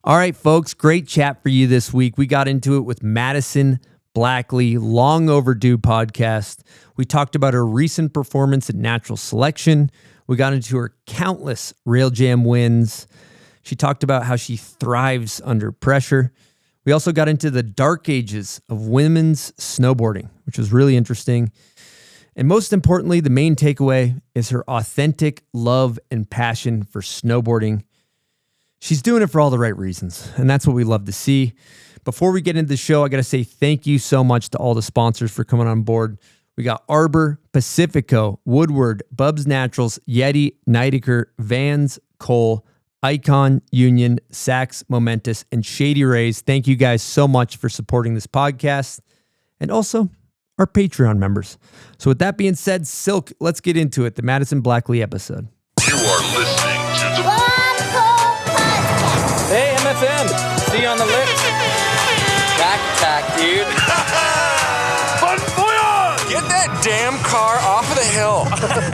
All right, folks, great chat for you this week. We got into it with Madison Blackley, long overdue podcast. We talked about her recent performance at Natural Selection. We got into her countless Rail Jam wins. She talked about how she thrives under pressure. We also got into the dark ages of women's snowboarding, which was really interesting. And most importantly, the main takeaway is her authentic love and passion for snowboarding. She's doing it for all the right reasons, and that's what we love to see. Before we get into the show, I got to say thank you so much to all the sponsors for coming on board. We got Arbor, Pacifico, Woodward, Bubs Naturals, Yeti, Nidiker, Vans, Cole, Icon, Union, Saks, Momentous, and Shady Rays. Thank you guys so much for supporting this podcast, and also our Patreon members. So with that being said, Silk, let's get into it, the Madison Blackley episode. You are listening to the Hey, MFM. See you on the lips. Back attack, dude. Bon voyage! Get that damn car off of the hill.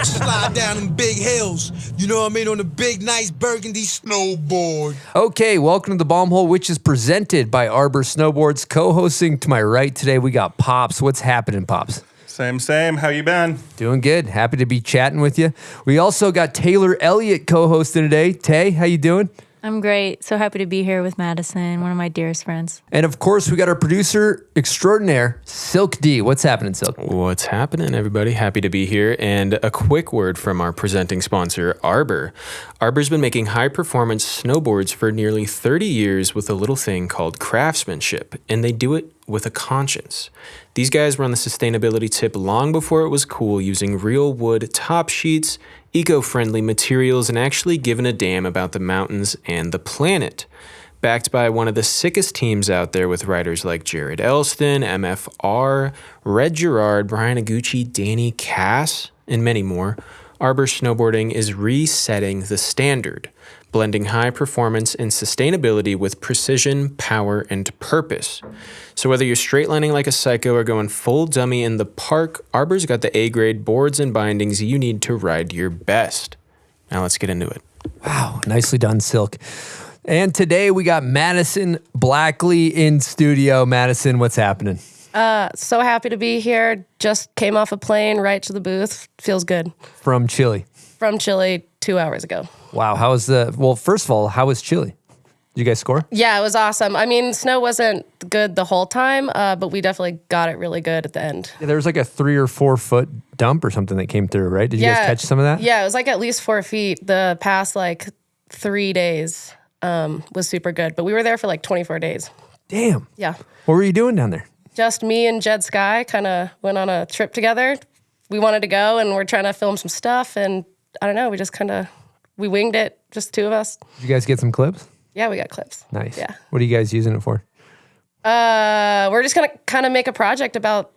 Slide down them big hills. You know what I mean? On the big, nice burgundy snowboard. Okay, welcome to the Bomb Hole, which is presented by Arbor Snowboards. Co-hosting to my right today, we got Pops. What's happening, Pops? Same. How you been? Doing good. Happy to be chatting with you. We also got Taylor Elliott co-hosting today. Tay, how you doing? I'm great. So happy to be here with Madison, one of my dearest friends. And of course, we got our producer extraordinaire, Silk D. What's happening, Silk? What's happening, everybody? Happy to be here. And a quick word from our presenting sponsor, Arbor. Arbor's been making high-performance snowboards for nearly 30 years with a little thing called craftsmanship, and they do it with a conscience. These guys were on the sustainability tip long before it was cool, using real wood top sheets, eco-friendly materials, and actually giving a damn about the mountains and the planet. Backed by one of the sickest teams out there with riders like Jared Elston, MFR, Red Gerard, Brian Aguchi, Danny Cass, and many more, Arbor Snowboarding is resetting the standard, blending high performance and sustainability with precision, power, and purpose. So whether you're straight lining like a psycho or going full dummy in the park, Arbor's got the A-grade boards and bindings you need to ride your best. Now let's get into it. Wow, nicely done, Silk. And today we got Madison Blackley in studio. Madison, what's happening? So happy to be here. Just came off a plane right to the booth. Feels good. From Chile. From Chile 2 hours ago. Wow, well, first of all, how was Chile? Did you guys score? Yeah, it was awesome. I mean, snow wasn't good the whole time, but we definitely got it really good at the end. Yeah, there was like a 3 or 4 foot dump or something that came through, right? Did you guys catch some of that? Yeah, it was like at least 4 feet. The past 3 days was super good, but we were there for 24 days. Damn. Yeah. What were you doing down there? Just me and Jed Sky kind of went on a trip together. We wanted to go, and we're trying to film some stuff, and I don't know, we winged it, just the two of us. Did you guys get some clips? Yeah, we got clips. Nice. Yeah. What are you guys using it for? We're just gonna kind of make a project about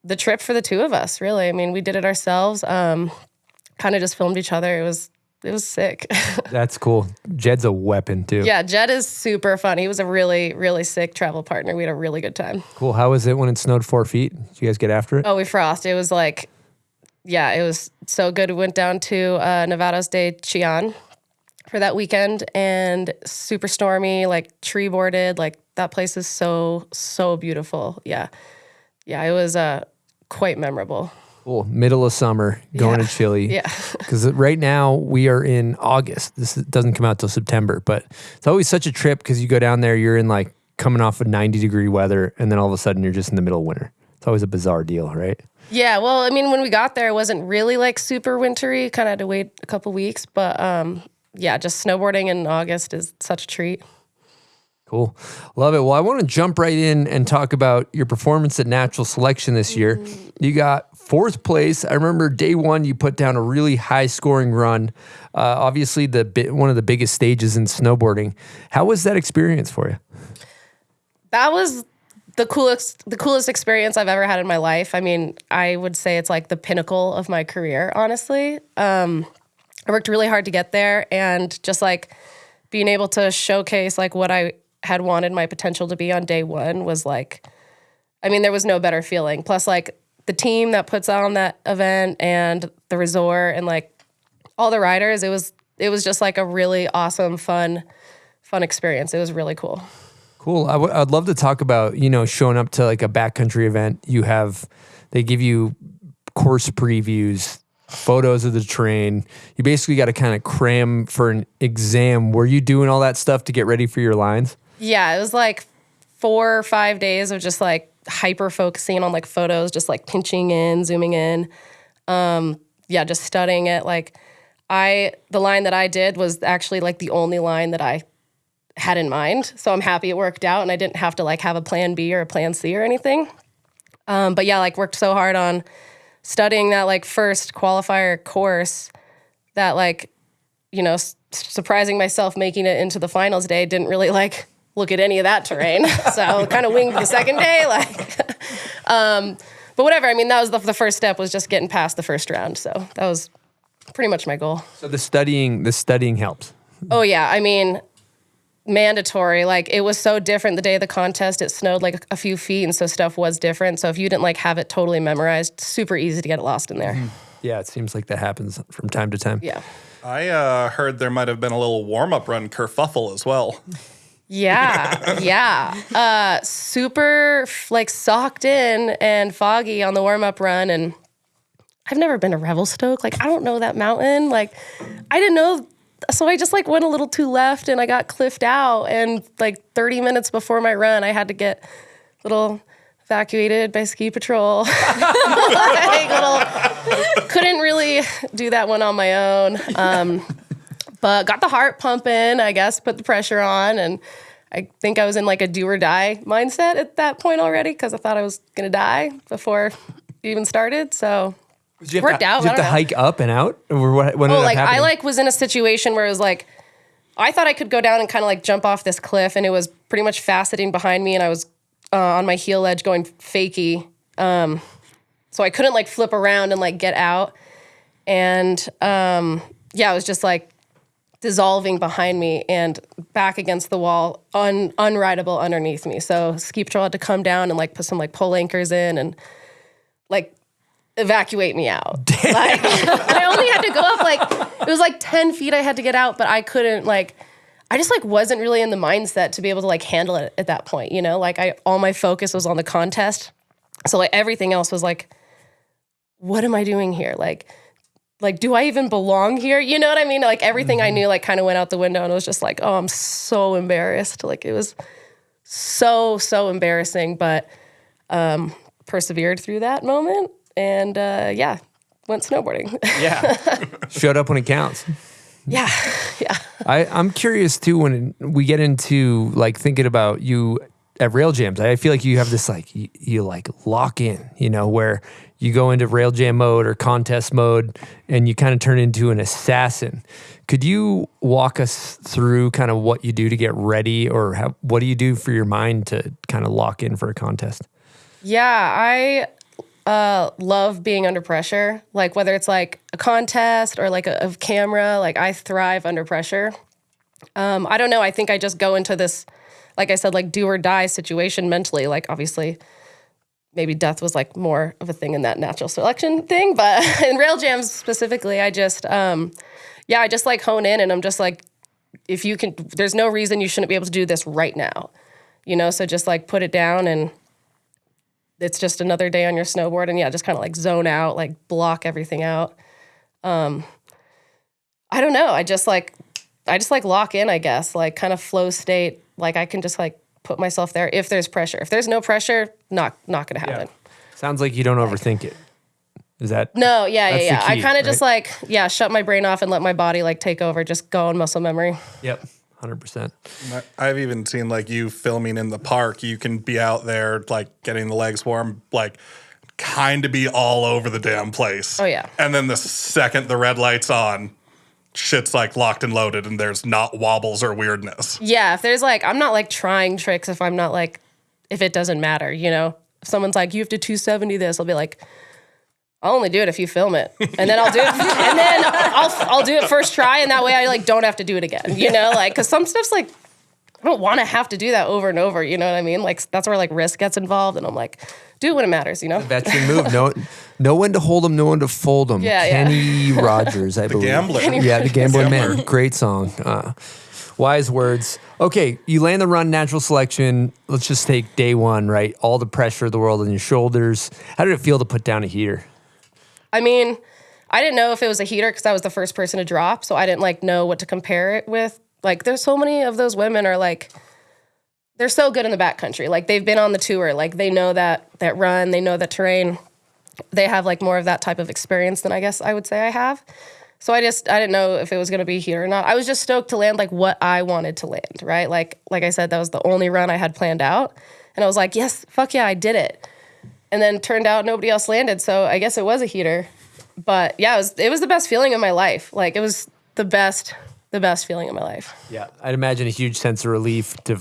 the trip for the two of us, really. I mean, we did it ourselves, kind of just filmed each other. It was sick. That's cool. Jed's a weapon, too. Yeah, Jed is super fun. He was a really, really sick travel partner. We had a really good time. Cool. How was it when it snowed 4 feet? Did you guys get after it? Oh, we frosted. It was it was so good. We went down to Nevados de Chillán for that weekend, and super stormy, tree boarded. That place is so, so beautiful. Yeah. Yeah, it was quite memorable. Cool. Middle of summer, going to Chile. Yeah. Because right now we are in August. This doesn't come out till September, but it's always such a trip because you go down there, you're in coming off of 90-degree weather, and then all of a sudden you're just in the middle of winter. It's always a bizarre deal, right? Yeah, well, I mean, when we got there, it wasn't really super wintry. Kind of had to wait a couple weeks, but just snowboarding in August is such a treat. Cool. Love it. Well, I want to jump right in and talk about your performance at Natural Selection this year. You got 4th place. I remember day 1, you put down a really high scoring run. Obviously, one of the biggest stages in snowboarding. How was that experience for you? That was the coolest experience I've ever had in my life. I mean, I would say it's the pinnacle of my career, honestly. I worked really hard to get there, and just being able to showcase what I had wanted my potential to be on day 1 was there was no better feeling. Plus the team that puts on that event and the resort and all the riders, it was just a really awesome, fun fun experience. It was really cool. Cool. I'd love to talk about, you know, showing up to like a backcountry event. They give you course previews, photos of the terrain. You basically got to kind of cram for an exam. Were you doing all that stuff to get ready for your lines? Yeah, it was like 4 or 5 days of just like hyper focusing on like photos, just like pinching in, zooming in. Just studying it. Like the line that I did was actually like the only line that I had in mind. So I'm happy it worked out and I didn't have to like have a plan B or a plan C or anything. But yeah, like worked so hard on studying that like first qualifier course that like, you know, surprising myself making it into the finals day, didn't really like look at any of that terrain. So kind of winged the second day. But whatever. I mean, that was the first step was just getting past the first round. So that was pretty much my goal. So the studying helps. Oh yeah. I mean, mandatory. Like it was so different the day of the contest. It snowed like a few feet and so stuff was different. So if you didn't like have it totally memorized, super easy to get lost in there. Mm-hmm. Yeah, it seems like that happens from time to time. Yeah. I heard there might have been a little warm-up run kerfuffle as well. Yeah. Super like socked in and foggy on the warm-up run. And I've never been to Revelstoke. Like, I don't know that mountain. Like, I didn't know. So I just like went a little too left and I got cliffed out. And like 30 minutes before my run, I had to get a little evacuated by ski patrol. Couldn't really do that one on my own. But got the heart pumping, I guess, put the pressure on. And I think I was in like a do or die mindset at that point already because I thought I was going to die before it even started. So it worked out. Did you have to hike up and out? Or what ended up happening? I like was in a situation where it was like, I thought I could go down and kind of like jump off this cliff and it was pretty much faceting behind me and I was on my heel edge going fakie. So I couldn't like flip around and like get out. And it was just like dissolving behind me and back against the wall, unrideable underneath me. So ski patrol had to come down and like put some like pull anchors in and like evacuate me out. Like, I only had to go up like, it was like 10 feet I had to get out, but I couldn't like, I just like wasn't really in the mindset to be able to like handle it at that point, you know? Like all my focus was on the contest. So like everything else was like, what am I doing here? Like, do I even belong here? You know what I mean? Like everything I knew like kind of went out the window and it was just like, oh, I'm so embarrassed. Like it was so embarrassing, but persevered through that moment and went snowboarding. Yeah. Showed up when it counts. Yeah. I'm curious too when we get into like thinking about you at rail jams. I feel like you have this like you like lock in, you know, where you go into rail jam mode or contest mode and you kind of turn into an assassin. Could you walk us through kind of what you do to get ready or what do you do for your mind to kind of lock in for a contest? Yeah, I love being under pressure. Like whether it's like a contest or like a camera, like I thrive under pressure. I don't know. I think I just go into this, like I said, like do or die situation mentally. Like obviously maybe death was like more of a thing in that natural selection thing, but in rail jams specifically, I just, I just like hone in and I'm just like, if you can, there's no reason you shouldn't be able to do this right now, you know? So just like put it down and it's just another day on your snowboard and just kind of like zone out, like block everything out. I don't know. I just like lock in, I guess, like kind of flow state. Like I can just like put myself there if there's pressure. If there's no pressure, not going to happen. Yeah. Sounds like you don't overthink it. Is that? No, yeah. I kind of just like, shut my brain off and let my body like take over, just go on muscle memory. Yep. 100%. I've even seen like you filming in the park. You can be out there like getting the legs warm, like kind of be all over the damn place. Oh yeah. And then the second the red light's on, shit's like locked and loaded and there's not wobbles or weirdness. Yeah, if there's like, I'm not like trying tricks if I'm not like, if it doesn't matter, you know? If someone's like, you have to 270 this, I'll be like, I'll only do it if you film it. And then I'll do it, and then I'll do it first try, and that way I like don't have to do it again, you know? Like, because some stuff's like, I don't want to have to do that over and over, you know what I mean? Like, that's where like risk gets involved, and I'm like, do it when it matters, you know? Veteran move. Know when to hold them, know when to fold them. Yeah, Kenny Rogers, I believe. The Gambler. The Gambler Man. Great song. Wise words. Okay, you land the run, natural selection. Let's just take day one, right? All the pressure of the world on your shoulders. How did it feel to put down a heater? I mean, I didn't know if it was a heater because I was the first person to drop, so I didn't like know what to compare it with. Like, there's so many of those women are like, they're so good in the backcountry. Like, they've been on the tour. Like, they know that run. They know that terrain. They have like more of that type of experience than I guess I would say I have. So I didn't know if it was going to be here or not. I was just stoked to land like what I wanted to land, right? Like I said, that was the only run I had planned out. And I was like, yes, fuck yeah, I did it. And then turned out nobody else landed. So I guess it was a heater. But yeah, it was the best feeling of my life. Like, it was the best feeling of my life. Yeah, I'd imagine a huge sense of relief to,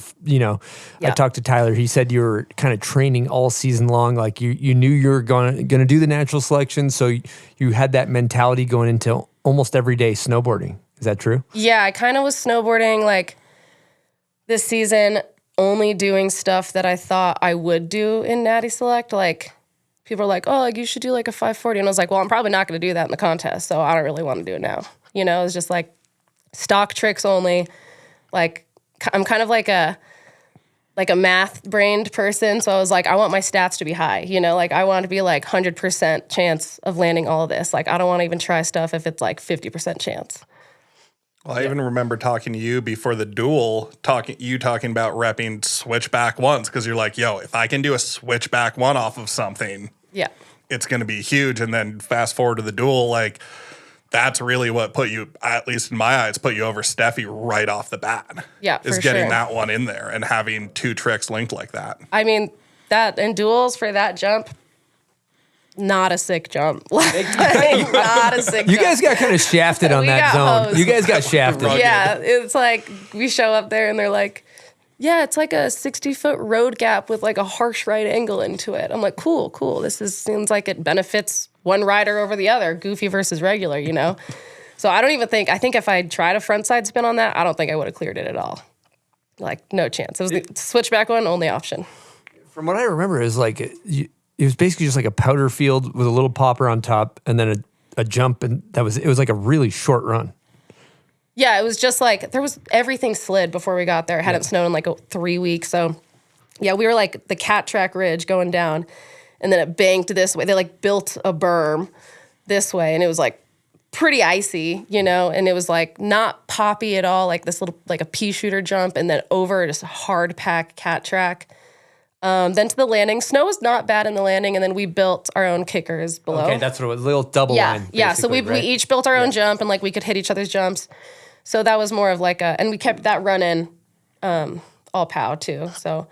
I talked to Tyler. He said you were kind of training all season long. Like, you knew you were going to do the natural selection. So you had that mentality going into almost every day snowboarding. Is that true? Yeah, I kind of was snowboarding like this season, only doing stuff that I thought I would do in Natty Select. Like, people are like, oh, like, you should do like a 540. And I was like, well, I'm probably not going to do that in the contest, so I don't really want to do it now. It's just like stock tricks only. Like, I'm kind of like a math-brained person, so I was like, I want my stats to be high. Like, I want to be like 100% chance of landing all of this. Like, I don't want to even try stuff if it's like 50% chance. Well, I even remember talking to you before the duel, talking about repping switchback ones, because you're like, yo, if I can do a switchback one off of something, yeah, it's going to be huge. And then fast forward to the duel, like, that's really what put you, at least in my eyes, put you over Steffi right off the bat. Yeah, is getting that one in there and having two tricks linked like that. I mean, that in duels for that jump, not a sick jump. Not a sick jump. You guys got kind of shafted on that zone. Hosed. You guys got shafted. Yeah, it's like we show up there and they're like, yeah, it's like a 60-foot road gap with like a harsh right angle into it. I'm like, cool. Seems like it benefits one rider over the other, goofy versus regular, So I think if I tried a frontside spin on that, I don't think I would have cleared it at all. Like, no chance. It was the switchback one, only option. From what I remember, it was like, it was basically just like a powder field with a little popper on top and then a jump, and it was like a really short run. Yeah, it was just like, everything slid before we got there. It hadn't snowed in like 3 weeks. So yeah, we were like the cat track ridge going down, and then it banked this way. They like built a berm this way, and it was like pretty icy, and it was like not poppy at all, like this little, like a pea shooter jump, and then over just a hard pack cat track. Then to the landing. Snow was not bad in the landing, and then we built our own kickers below. Okay, that's what it was, a little double line. Yeah, so we each built our own jump, and like we could hit each other's jumps. So that was more of like and we kept that run in all POW too. So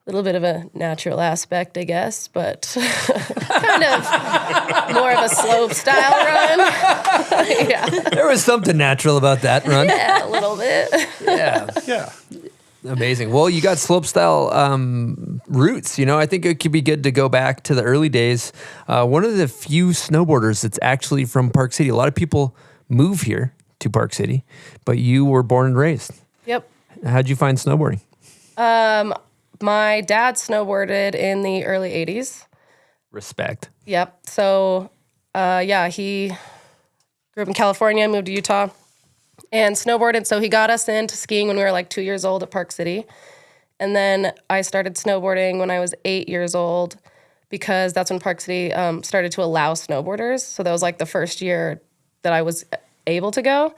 a little bit of a natural aspect, I guess, but kind of more of a slope style run. Yeah. There was something natural about that run. Yeah, a little bit. Yeah. Amazing. Well, you got slope style roots. I think it could be good to go back to the early days. One of the few snowboarders that's actually from Park City. A lot of people move here to Park City, but you were born and raised. Yep. How'd you find snowboarding? My dad snowboarded in the early 80s. Respect. Yep. So, he grew up in California, moved to Utah, and snowboarded. So he got us into skiing when we were like 2 years old at Park City. And then I started snowboarding when I was 8 years old, because that's when Park City started to allow snowboarders. So that was like the first year that I was able to go.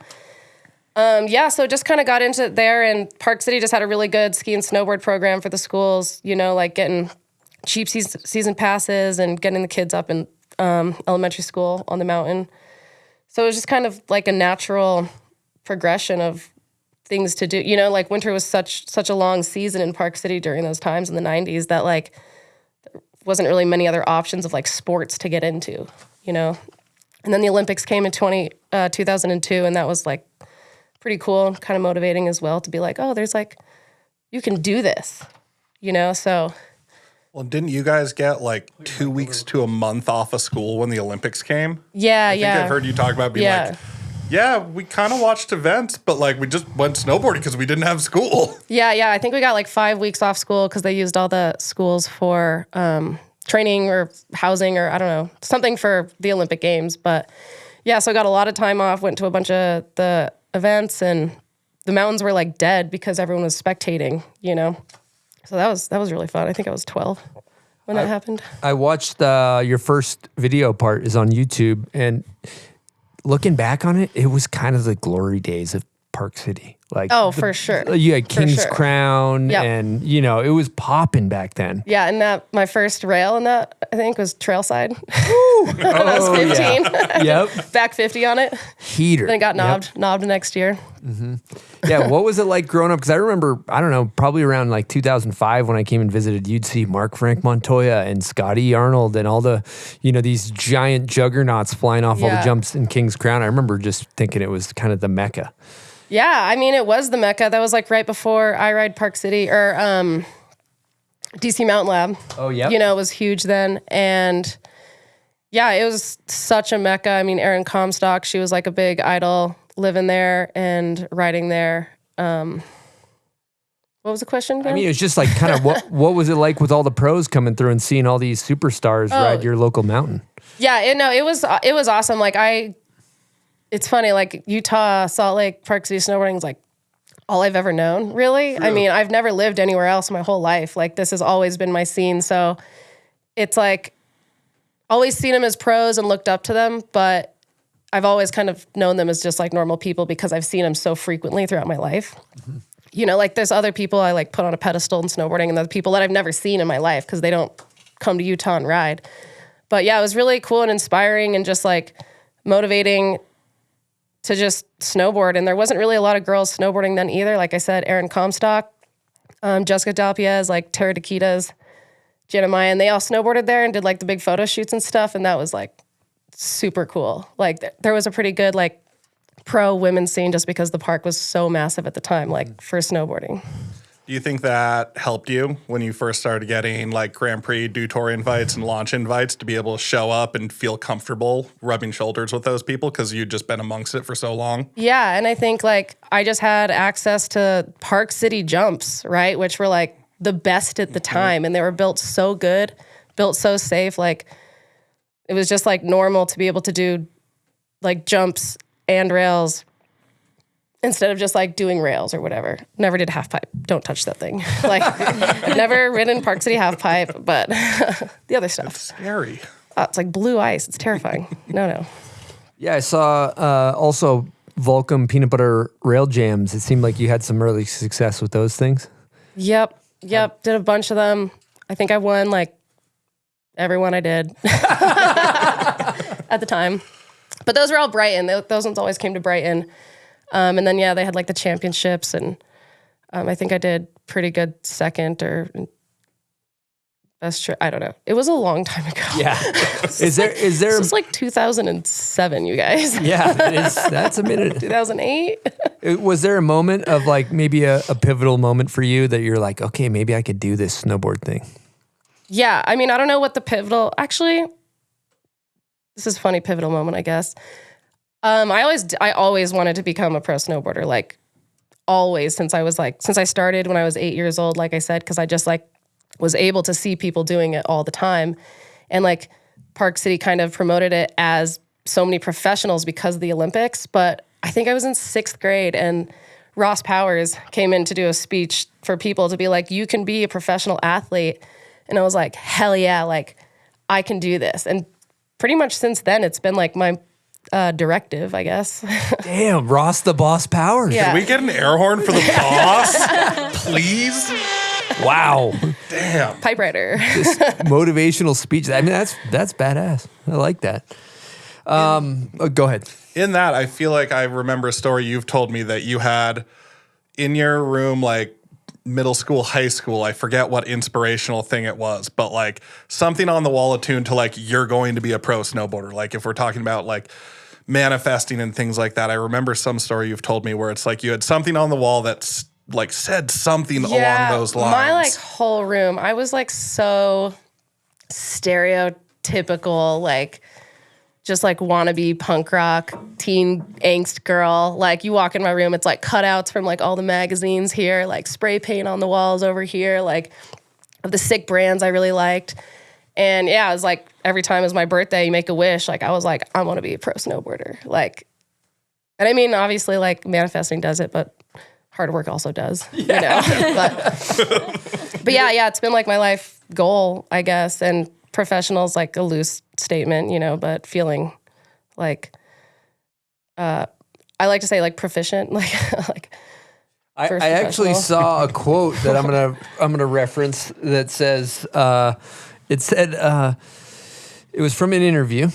So just kind of got into it there, and Park City just had a really good ski and snowboard program for the schools, like getting cheap season passes and getting the kids up in elementary school on the mountain. So it was just kind of like a natural progression of things to do. Like winter was such a long season in Park City during those times in the 90s that like there wasn't really many other options of like sports to get into, And then the Olympics came in 2002, and that was like pretty cool, kind of motivating as well to be like, oh, there's like, you can do this, so. Well, didn't you guys get like 2 weeks to a month off of school when the Olympics came? Yeah, I think I've heard you talk about being like, yeah, we kind of watched events, but like we just went snowboarding because we didn't have school. Yeah. I think we got like 5 weeks off school because they used all the schools for training or housing or I don't know, something for the Olympic Games. But yeah, so I got a lot of time off, went to a bunch of the events, and the mountains were like dead because everyone was spectating, you know? So that was really fun. I think I was 12 when that happened. I watched your first video part is on YouTube, and looking back on it, it was kind of the glory days of Park City. Like, for sure. You had King's Crown, and you know, it was popping back then. Yeah, and my first rail in that, I think, was Trailside. I was 15. Yep. Back 50 on it. Heater. Then got knobbed next year. Mm-hmm. Yeah, what was it like growing up? Because I remember, I don't know, probably around like 2005 when I came and visited, you'd see Mark Frank Montoya and Scotty Arnold and all the, you know, these giant juggernauts flying off all the jumps in King's Crown. I remember just thinking it was kind of the Mecca. Yeah, I mean, it was the Mecca. That was like right before I Ride Park City or DC Mountain Lab. Oh, yeah. You know, it was huge then. And yeah, it was such a Mecca. I mean, Erin Comstock, she was like a big idol living there and riding there. What was the question again? I mean, it was just like kind of what was it like with all the pros coming through and seeing all these superstars ride your local mountain? Yeah, it was awesome. Like it's funny, like Utah, Salt Lake, Park City snowboarding is like all I've ever known, really. True. I mean, I've never lived anywhere else my whole life. Like this has always been my scene. So it's like always seen them as pros and looked up to them, but I've always kind of known them as just like normal people because I've seen them so frequently throughout my life. Mm-hmm. You know, like there's other people I like put on a pedestal in snowboarding and there's people that I've never seen in my life because they don't come to Utah and ride. But yeah, it was really cool and inspiring and just like motivating to just snowboard. And there wasn't really a lot of girls snowboarding then either. Like I said, Erin Comstock, Jessica Dalpiez, like Tara Dakitas, Jenna Maya, and they all snowboarded there and did like the big photo shoots and stuff. And that was like super cool. Like there was a pretty good like pro women's scene just because the park was so massive at the time, like for snowboarding. Do you think that helped you when you first started getting like Grand Prix, Do Tour invites and launch invites to be able to show up and feel comfortable rubbing shoulders with those people because you'd just been amongst it for so long? Yeah, and I think like I just had access to Park City jumps, right, which were like the best at the time, and they were built so good, built so safe. Like it was just like normal to be able to do like jumps and rails instead of just like doing rails or whatever. Never did half pipe. Don't touch that thing. Like I've never ridden Park City half pipe, but the other stuff. It's scary. It's like blue ice. It's terrifying. No. Yeah, I saw also Volcom peanut butter rail jams. It seemed like you had some early success with those things. Yep. Did a bunch of them. I think I won like every one I did at the time. But those were all Brighton. Those ones always came to Brighton. And then, yeah, they had like the championships and I think I did pretty good second or best trip. I don't know. It was a long time ago. Yeah. Is there? This was like 2007, you guys. Yeah, that's a minute. 2008. Was there a moment of like maybe a pivotal moment for you that you're like, okay, maybe I could do this snowboard thing? Yeah. I mean, I don't know what the pivotal, actually, this is a funny pivotal moment, I guess. I always wanted to become a pro snowboarder, like always since I started when I was 8 years old, like I said, because I just like was able to see people doing it all the time. And like Park City kind of promoted it as so many professionals because of the Olympics. But I think I was in 6th grade and Ross Powers came in to do a speech for people to be like, you can be a professional athlete. And I was like, hell yeah, like I can do this. And pretty much since then, it's been like my directive, I guess. Damn, Ross the Boss Powers. Yeah. Can we get an air horn for the boss, please? Wow. Damn. Pipe writer. This motivational speech. I mean, that's badass. I like that. Go ahead. In that, I feel like I remember a story you've told me that you had in your room, like middle school, high school. I forget what inspirational thing it was, but like something on the wall attuned to like, you're going to be a pro snowboarder. Like if we're talking about like manifesting and things like that, I remember some story you've told me where it's like you had something on the wall that's like said something along those lines. My like whole room, I was like so stereotypical, like just like wannabe punk rock teen angst girl. Like you walk in my room, it's like cutouts from like all the magazines here, like spray paint on the walls over here, like of the sick brands I really liked. And yeah, it was like every time it was my birthday, you make a wish. Like I was like, I want to be a pro snowboarder. Like, and I mean, obviously like manifesting does it, but hard work also does, you know. But yeah, it's been like my life goal, I guess. And professional's like a loose statement, you know, but feeling like, I like to say like proficient, like I actually saw a quote that I'm gonna reference that says it said it was from an interview,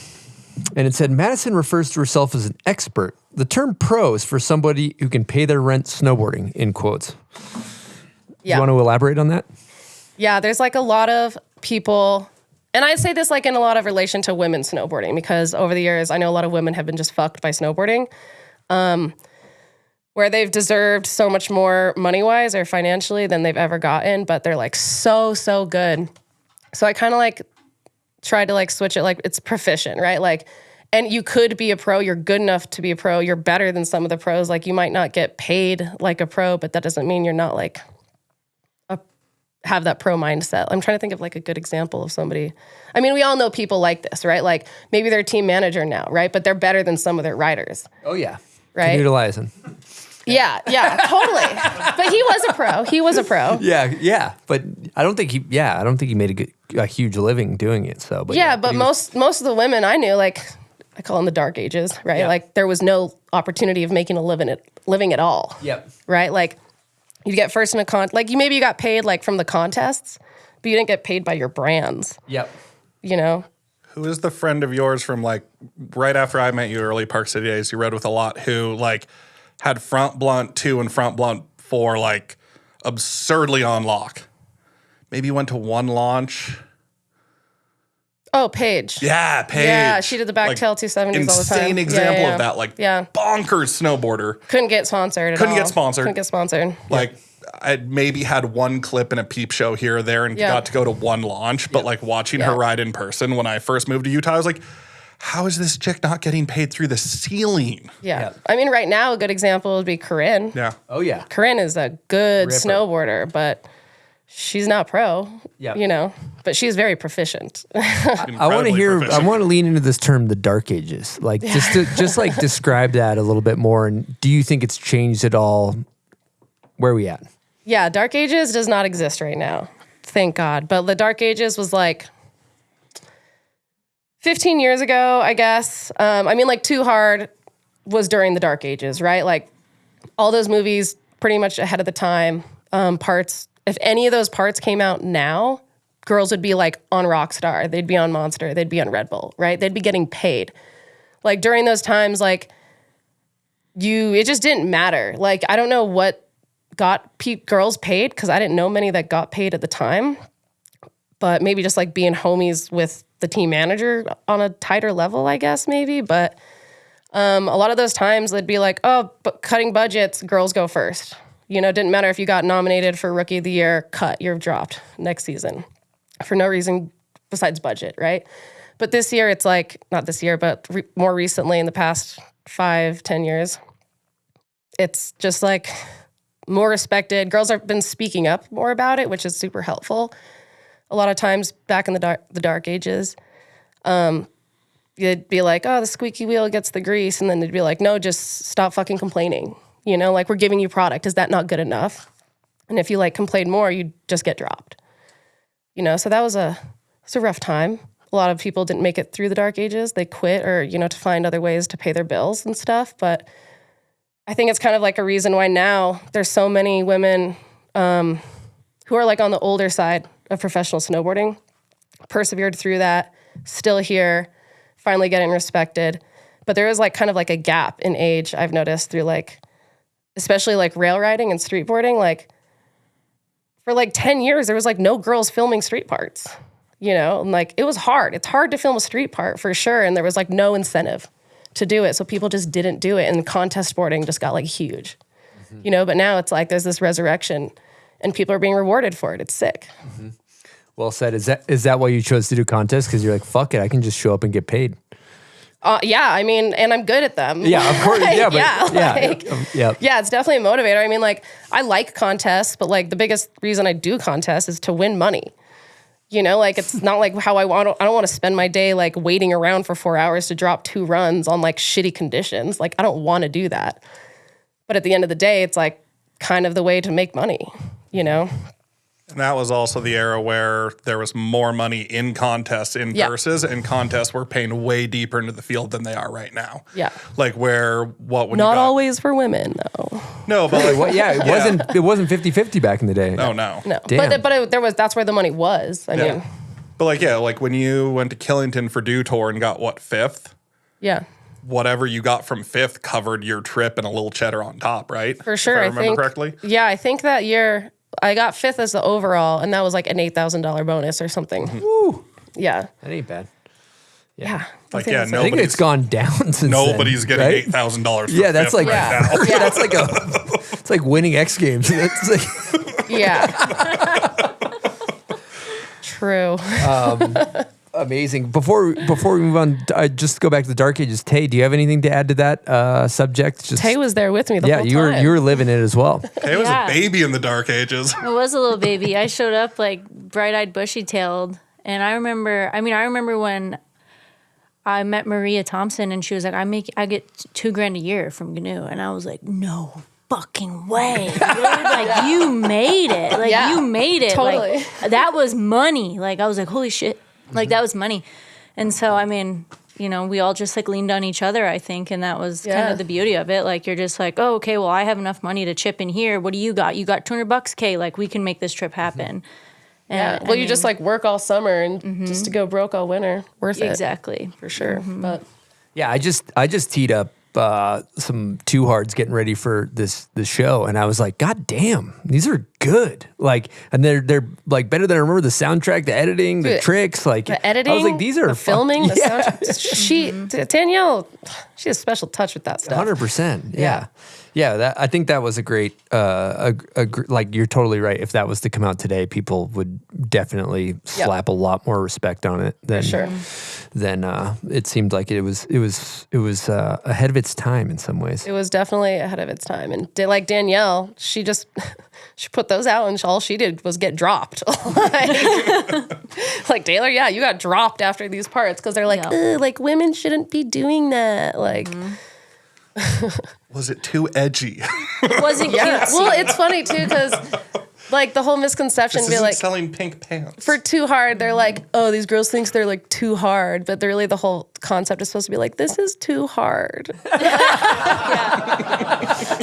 and it said Madison refers to herself as an expert. The term pro is for somebody who can pay their rent snowboarding, in quotes. Yeah. You want to elaborate on that? Yeah, there's like a lot of people, and I say this like in a lot of relation to women snowboarding, because over the years I know a lot of women have been just fucked by snowboarding. Where they've deserved so much more money-wise or financially than they've ever gotten, but they're like so good. So I kind of like try to like switch it, like it's proficient, right? Like, and you could be a pro, you're good enough to be a pro, you're better than some of the pros. Like you might not get paid like a pro, but that doesn't mean you're not like have that pro mindset. I'm trying to think of like a good example of somebody. I mean, we all know people like this, right? Like maybe they're a team manager now, right? But they're better than some of their riders. Oh yeah. Right? Utilizing. Yeah, totally. But he was a pro. Yeah. But I don't think he made a huge living doing it. So, but but most of the women I knew, like I call them the dark ages, right? Yeah. Like there was no opportunity of making a living at all. Yep. Right? Like you get first in a like you got paid like from the contests, but you didn't get paid by your brands. Yep. You know? Who is the friend of yours from like right after I met you early Park City days you rode with a lot who like had front blunt 2 and front blunt 4 like absurdly on lock? Maybe you went to one launch. Oh, Paige. Yeah, Paige. Yeah, she did the back tail 270s all the time. Insane example of that, like bonkers snowboarder. Couldn't get sponsored at all. Couldn't get sponsored. Like I maybe had one clip in a peep show here or there and got to go to one launch, but like watching her ride in person when I first moved to Utah, I was like, how is this chick not getting paid through the ceiling? Yeah. I mean, right now, a good example would be Corinne. Yeah. Oh, yeah. Corinne is a good snowboarder, but she's not pro, you know, but she's very proficient. I want to lean into this term, the dark ages. Like, just like describe that a little bit more. And do you think it's changed at all? Where are we at? Yeah, dark ages does not exist right now. Thank God. But the dark ages was like 15 years ago, I guess. I mean, like, Too Hard was during the dark ages, right? Like, all those movies pretty much ahead of the time. Parts, if any of those parts came out now, girls would be, like, on Rockstar. They'd be on Monster. They'd be on Red Bull, right? They'd be getting paid. Like, during those times, like, it just didn't matter. Like, I don't know what got girls paid, because I didn't know many that got paid at the time. But maybe just, like, being homies with the team manager on a tighter level, I guess, maybe. But a lot of those times they'd be like, oh, but cutting budgets, girls go first. You know, didn't matter if you got nominated for Rookie of the Year, you're dropped next season for no reason besides budget, right? But this year, it's like, not this year, but more recently in the past 5-10 years, it's just like more respected. Girls have been speaking up more about it, which is super helpful. A lot of times back in the dark ages, you'd be like, oh, the squeaky wheel gets the grease. And then they'd be like, no, just stop fucking complaining. You know, like, we're giving you product. Is that not good enough? And if you like complain more, you just get dropped. You know, so that was a rough time. A lot of people didn't make it through the dark ages. They quit or, you know, to find other ways to pay their bills and stuff. But I think it's kind of like a reason why now there's so many women who are like on the older side of professional snowboarding, persevered through that, still here, finally getting respected. But there is like kind of like a gap in age I've noticed through like, especially like rail riding and streetboarding. Like for like 10 years, there was like no girls filming street parts, you know, and like it was hard. It's hard to film a street part for sure. And there was like no incentive to do it. So people just didn't do it. And contest boarding just got like huge, you know, but now it's like there's this resurrection and people are being rewarded for it. It's sick. Mm-hmm. Well said. Is that why you chose to do contests? Because you're like, fuck it, I can just show up and get paid. Yeah, I mean, and I'm good at them. Yeah, of course. Yeah, yeah, it's definitely a motivator. I mean, like, I like contests, but like the biggest reason I do contests is to win money. You know, like, it's not like how I don't want to spend my day like waiting around for 4 hours to drop 2 runs on like shitty conditions. Like, I don't want to do that. But at the end of the day, it's like, kind of the way to make money, you know? And that was also the era where there was more money in contests in purses, and contests were paying way deeper into the field than they are right now. Yeah. Like where, what would Not always for women, though. No, but like, it wasn't 50-50 back in the day. No. Damn. But that's where the money was. I mean. But like when you went to Killington for Dew Tour and got what, 5th? Yeah. Whatever you got from 5th covered your trip and a little cheddar on top, right? For sure. If I remember correctly. Yeah, I think that year I got 5th as the overall, and that was like an $8,000 bonus or something. Woo. Yeah. That ain't bad. Yeah. Like, I think it's gone down since nobody's then, getting right? $8,000 Yeah, that's like right now. yeah, that's like it's like winning X Games. That's like yeah. True. Amazing. Before we move on, just go back to the Dark Ages. Tay, do you have anything to add to that subject? Tay was there with me the whole time. you were living it as well. Tay was a baby in the Dark Ages. I was a little baby. I showed up like bright-eyed, bushy-tailed, and I remember when I met Maria Thompson, and she was like, I get $2,000 a year from GNU, and I was like, no fucking way. Like, you made it. Like, you made it. Totally. Like, that was money. Like, I was like, holy shit. Like, that was money. And so, I mean, you know, we all just like leaned on each other, I think. And that was kind of the beauty of it. Like, you're just like, oh, okay, well, I have enough money to chip in here. What do you got? You got $200, Kay. Like, we can make this trip happen. And, well, you just like work all summer and just to go broke all winter. Worth it. Exactly. For sure. But yeah, I just teed up some 2-hards getting ready for this show, and I was like, God damn, these are good. Like, and they're like better than I remember. The soundtrack, the editing, the tricks, like the editing. I was like, these are the filming, the soundtrack. Danielle, she has a special touch with that stuff. 100%. Yeah. I think that was a great. Like, you're totally right. If that was to come out today, people would definitely slap a lot more respect on it than it seemed like it was ahead of its time in some ways. It was definitely ahead of its time. And like Danielle, she put those out, and all she did was get dropped. Like Taylor, you got dropped after these parts because they're like, like women shouldn't be doing that. Like. Was it too edgy? It wasn't cute. Well, it's funny too because like the whole misconception this be isn't like selling pink pants. For too hard, they're like, oh, these girls think they're like too hard, but really the whole concept is supposed to be like, this is too hard.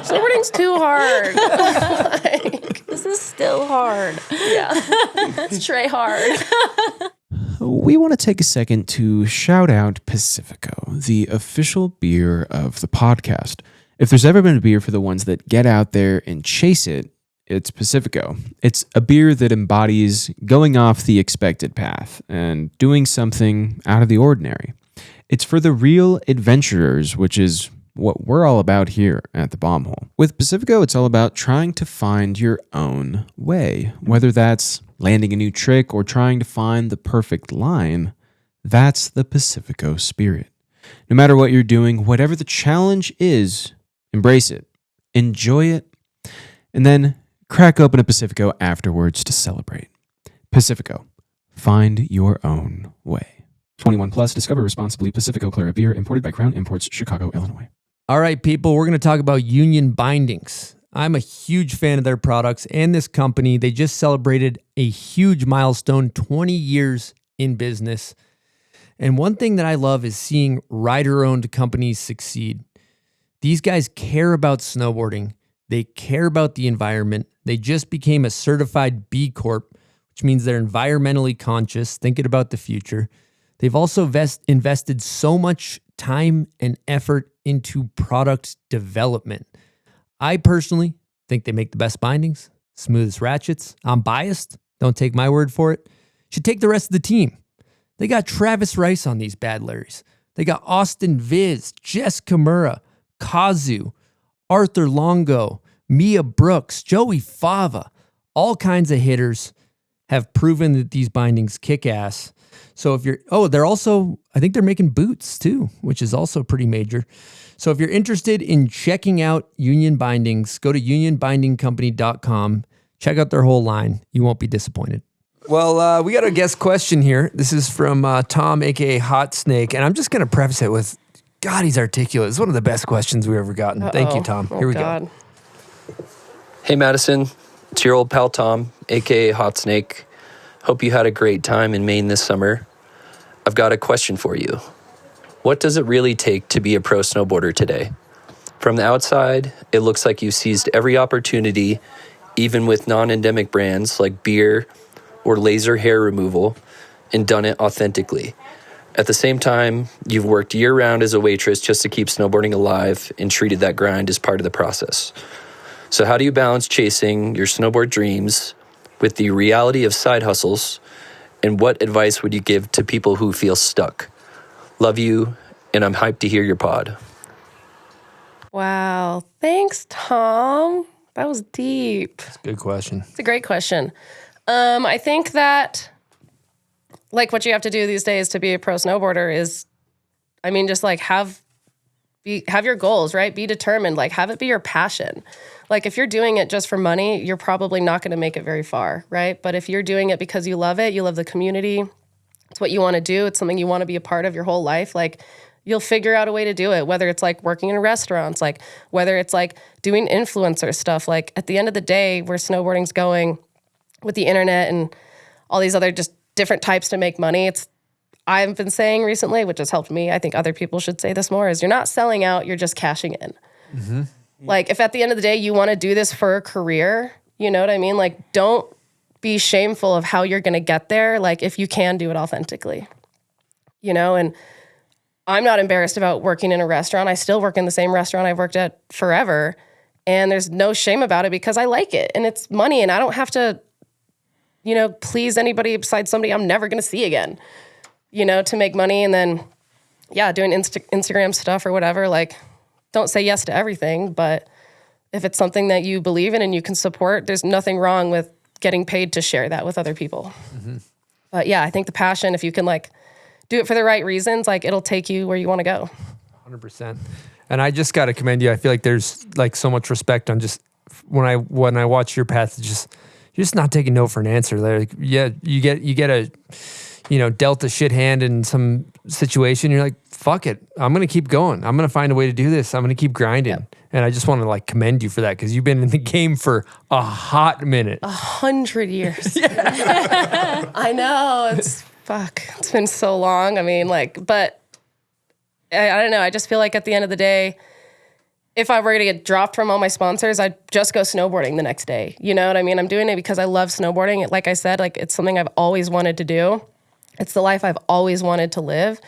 Snowboarding's too hard. Like, this is still hard. Yeah, it's tray hard. We want to take a second to shout out Pacifico, the official beer of the podcast. If there's ever been a beer for the ones that get out there and chase it, it's Pacifico. It's a beer that embodies going off the expected path and doing something out of the ordinary. It's for the real adventurers, which is what we're all about here at the Bomb Hole. With Pacifico, it's all about trying to find your own way, whether that's landing a new trick or trying to find the perfect line. That's the Pacifico spirit. No matter what you're doing, whatever the challenge is, embrace it, enjoy it, and then crack open a Pacifico afterwards to celebrate. Pacifico, find your own way. 21 plus, discover responsibly. Pacifico Clara beer, imported by Crown Imports, Chicago, Illinois. All right, people, we're going to talk about Union Bindings. I'm a huge fan of their products and this company. They just celebrated a huge milestone, 20 years in business. And one thing that I love is seeing rider-owned companies succeed. These guys care about snowboarding. They care about the environment. They just became a certified B Corp, which means they're environmentally conscious, thinking about the future. They've also invested so much time and effort into product development. I personally think they make the best bindings, smoothest ratchets. I'm biased. Don't take my word for it. Should take the rest of the team. They got Travis Rice on these bad Larrys. They got Austin Viz, Jess Kimura, Kazu, Arthur Longo, Mia Brooks, Joey Fava. All kinds of hitters have proven that these bindings kick ass. So if you're, they're also, I think they're making boots too, which is also pretty major. So if you're interested in checking out Union Bindings, go to unionbindingcompany.com. Check out their whole line. You won't be disappointed. Well, we got a guest question here. This is from Tom, a.k.a. Hot Snake. And I'm just going to preface it with, God, he's articulate. It's one of the best questions we've ever gotten. Thank you, Tom. Here we go. Hey Madison, it's your old pal Tom, aka Hot Snake. Hope you had a great time in Maine this summer. I've got a question for you. What does it really take to be a pro snowboarder today? From the outside, it looks like you seized every opportunity, even with non-endemic brands like beer or laser hair removal, and done it authentically. At the same time, you've worked year-round as a waitress just to keep snowboarding alive and treated that grind as part of the process. So how do you balance chasing your snowboard dreams with the reality of side hustles, and what advice would you give to people who feel stuck? Love you, and I'm hyped to hear your pod. Wow. Thanks, Tom. That was deep. That's a good question. It's a great question. I think that like what you have to do these days to be a pro snowboarder is, I mean, just like have your goals, right? Be determined, like have it be your passion. Like if you're doing it just for money, you're probably not going to make it very far, right? But if you're doing it because you love it, you love the community, it's what you want to do, it's something you want to be a part of your whole life, like you'll figure out a way to do it, whether it's like working in restaurants, like whether it's like doing influencer stuff. Like at the end of the day, where snowboarding's going with the internet and all these other just different types to make money, I've been saying recently, which has helped me, I think other people should say this more, is you're not selling out, you're just cashing in. Mm-hmm. Like if at the end of the day you want to do this for a career, you know what I mean? Like don't be shameful of how you're going to get there. Like if you can do it authentically, you know, and I'm not embarrassed about working in a restaurant. I still work in the same restaurant I've worked at forever. And there's no shame about it because I like it and it's money and I don't have to, you know, please anybody besides somebody I'm never going to see again, you know, to make money. And then, yeah, doing Instagram stuff or whatever, like don't say yes to everything. But if it's something that you believe in and you can support, there's nothing wrong with getting paid to share that with other people. Mm-hmm. But yeah, I think the passion, if you can like do it for the right reasons, like it'll take you where you want to go. 100%. And I just got to commend you. I feel like there's like so much respect on just when I watch your path, you're just not taking no for an answer. Like, yeah, you get a, you know, dealt a shit hand in some situation. You're like, fuck it. I'm going to keep going. I'm going to find a way to do this. I'm going to keep grinding. Yep. And I just want to like commend you for that because you've been in the game for a hot minute. 100 years. I know. It's been so long. I mean, like, but I don't know. I just feel like at the end of the day, if I were to get dropped from all my sponsors, I'd just go snowboarding the next day. You know what I mean? I'm doing it because I love snowboarding. Like I said, like it's something I've always wanted to do. It's the life I've always wanted to live.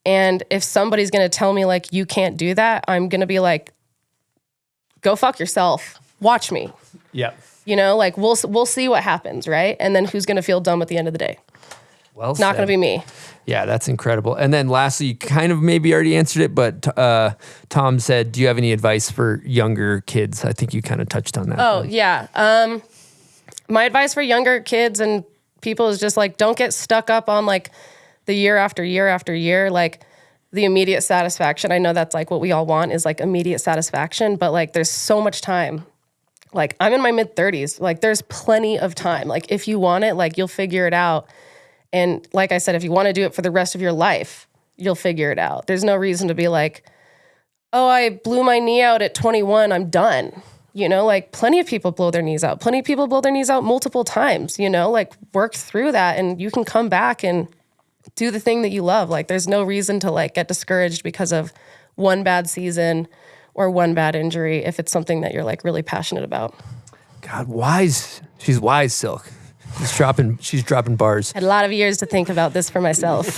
And if somebody's going to tell me like, you can't do that, I'm going to be like, go fuck yourself. Watch me. Yep. You know, like we'll see what happens, right? And then who's going to feel dumb at the end of the day? Well, it's not going to be me. Yeah, that's incredible. And then lastly, you kind of maybe already answered it, but Tom said, do you have any advice for younger kids? I think you kind of touched on that. Oh, yeah. My advice for younger kids and people is just like, don't get stuck up on like the year after year after year, like the immediate satisfaction. I know that's like what we all want is like immediate satisfaction, but like there's so much time. Like I'm in my mid 30s. Like there's plenty of time. Like if you want it, like you'll figure it out. And like I said, if you want to do it for the rest of your life, you'll figure it out. There's no reason to be like, oh, I blew my knee out at 21, I'm done. You know, like plenty of people blow their knees out. Plenty of people blow their knees out multiple times, you know, like work through that and you can come back and do the thing that you love. Like there's no reason to like get discouraged because of one bad season or one bad injury if it's something that you're like really passionate about. God, wise. She's wise, Silk. She's dropping bars. Had a lot of years to think about this for myself.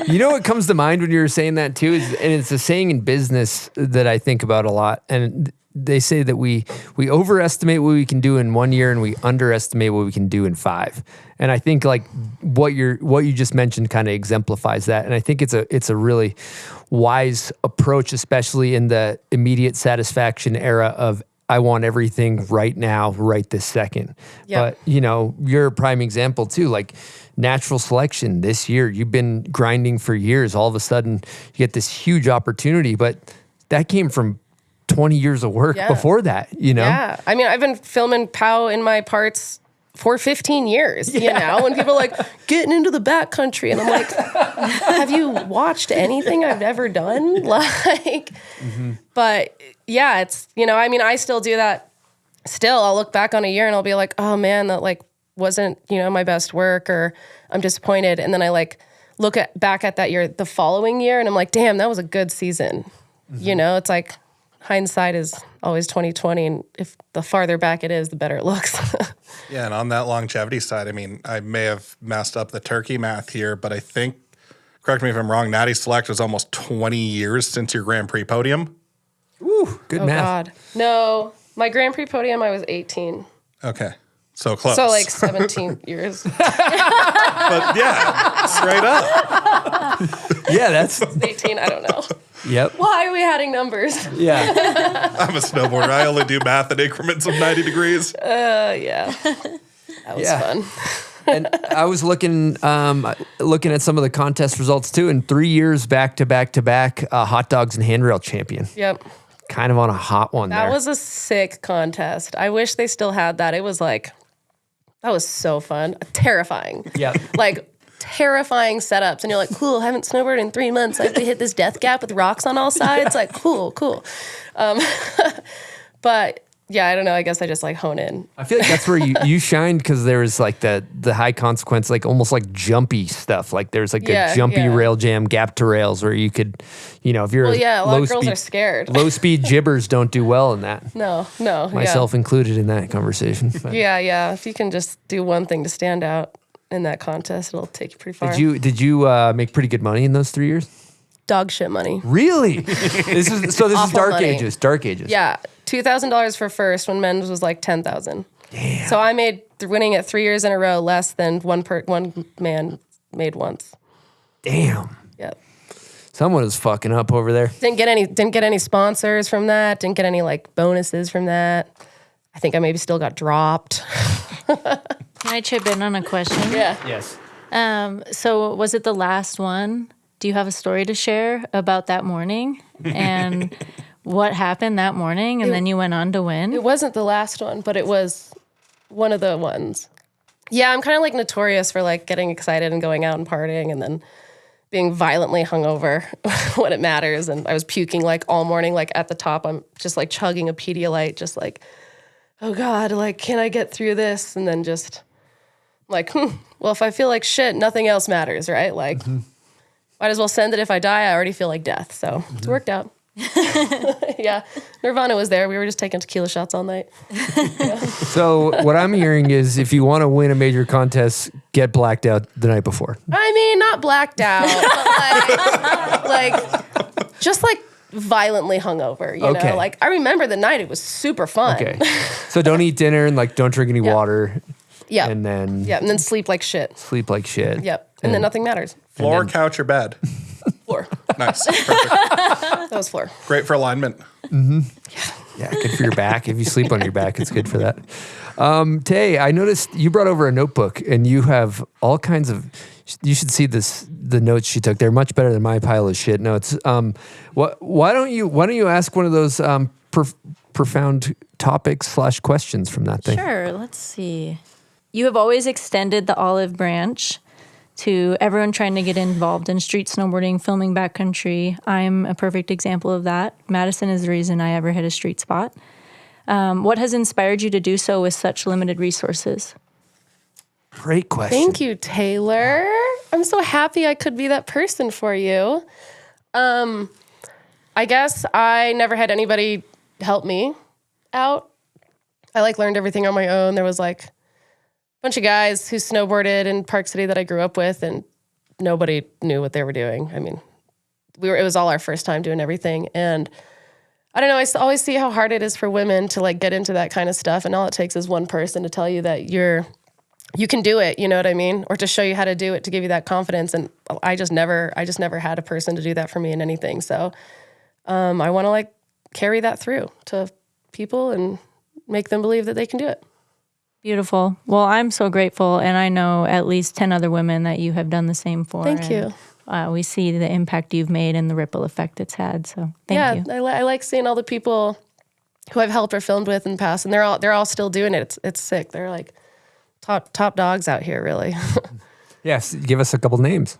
You know what comes to mind when you were saying that too is, and it's a saying in business that I think about a lot. And they say that we overestimate what we can do in 1 year and we underestimate what we can do in 5. And I think like what you just mentioned kind of exemplifies that. And I think it's a really wise approach, especially in the immediate satisfaction era of I want everything right now, right this second. Yep. But, you know, you're a prime example too. Like natural selection this year, you've been grinding for years. All of a sudden, you get this huge opportunity, but that came from 20 years of work before that, you know? Yeah. I mean, I've been filming POW in my parts for 15 years, you know, when people are like getting into the backcountry and I'm like, have you watched anything I've ever done? Like, but yeah, it's, you know, I mean, I still do that still I'll look back on a year and I'll be like, oh man, that like wasn't, my best work, or I'm disappointed. And then I like look back at that year, the following year, and I'm like, damn, that was a good season. It's like hindsight is always 20/20, and if the farther back it is, the better it looks. Yeah, and on that longevity side, I mean, I may have messed up the turkey math here, but I think, correct me if I'm wrong, Natty Select was almost 20 years since your Grand Prix podium. Ooh, good math. God. No, my Grand Prix podium, I was 18. Okay, so close. So like 17 years. But yeah, straight up. Yeah, that's 18, I don't know. Yep. Why are we adding numbers? Yeah. I'm a snowboarder. I only do math in increments of 90 degrees. Yeah. That was fun. And I was looking at some of the contest results too. In 3 years back to back to back, hot dogs and handrail champion. Yep. Kind of on a hot one That there. was a sick contest. I wish they still had that. It was like, that was so fun. Terrifying. Yeah. Like, terrifying setups. And you're like, cool, I haven't snowboarded in 3 months. I have to hit this death gap with rocks on all sides. Like, cool. But yeah, I don't know. I guess I just like hone in. I feel like that's where you shined, because there was like the high consequence, like almost like jumpy stuff. Like there's like a jumpy rail jam, gap to rails, where you could, if you're a lot of girls are scared. Low speed jibbers don't do well in that. No. Myself included in that conversation. But. Yeah. If you can just do one thing to stand out in that contest, it'll take you pretty far. Did you make pretty good money in those 3 years? Dog shit money. Really? This is dark money. ages. Dark ages. Yeah, $2,000 for first when men's was like 10,000. Damn. So I made winning it 3 years in a row less than one man made once. Damn. Yep. Someone was fucking up over there. Didn't get any sponsors from that. Didn't get any like bonuses from that. I think I maybe still got dropped. Can I chip in on a question? Yeah. Yes. So was it the last one? Do you have a story to share about that morning and what happened that morning, and then you went on to win? It wasn't the last one, but it was one of the ones. Yeah, I'm kind of like notorious for like getting excited and going out and partying and then being violently hungover when it matters. And I was puking like all morning, like at the top. I'm just like chugging a Pedialyte, just like, oh God, like, can I get through this? And then just like, well, if I feel like shit, nothing else matters, right? Like, might as well send it. If I die, I already feel like death. So it's worked out. Yeah. Nirvana was there. We were just taking tequila shots all night. Yeah. So what I'm hearing is, if you want to win a major contest, get blacked out the night before. I mean, not blacked out, but like just like violently hungover, you know? Like, I remember the night. It was super fun. Okay. So don't eat dinner and like don't drink any water. Yeah. And then sleep like shit. Yep. And then nothing matters. Floor, couch, or bed? Floor. Nice. Perfect. That was floor. Great for alignment. Mm-hmm. Yeah, good for your back. If you sleep on your back, it's good for that. Tay, I noticed you brought over a notebook, and you have all kinds of. You should see the notes she took. They're much better than my pile of shit notes. Why don't you ask one of those profound topics / questions from that thing? Sure. Let's see. You have always extended the olive branch to everyone trying to get involved in street snowboarding, filming backcountry. I'm a perfect example of that. Madison is the reason I ever hit a street spot. What has inspired you to do so with such limited resources? Great question. Thank you, Taylor. I'm so happy I could be that person for you. I guess I never had anybody help me out. I like learned everything on my own. There was like bunch of guys who snowboarded in Park City that I grew up with, and nobody knew what they were doing. I mean, it was all our first time doing everything. And I don't know, I always see how hard it is for women to like get into that kind of stuff. And all it takes is one person to tell you that you can do it, you know what I mean? Or to show you how to do it, to give you that confidence. And I just never had a person to do that for me in anything. So I want to like carry that through to people and make them believe that they can do it. Beautiful. Well, I'm so grateful, and I know at least 10 other women that you have done the same for. Thank you. We see the impact you've made and the ripple effect it's had, so thank you. I like seeing all the people who I've helped or filmed with in the past, and they're all still doing it. It's sick. They're like top dogs out here, really. Yes, give us a couple names.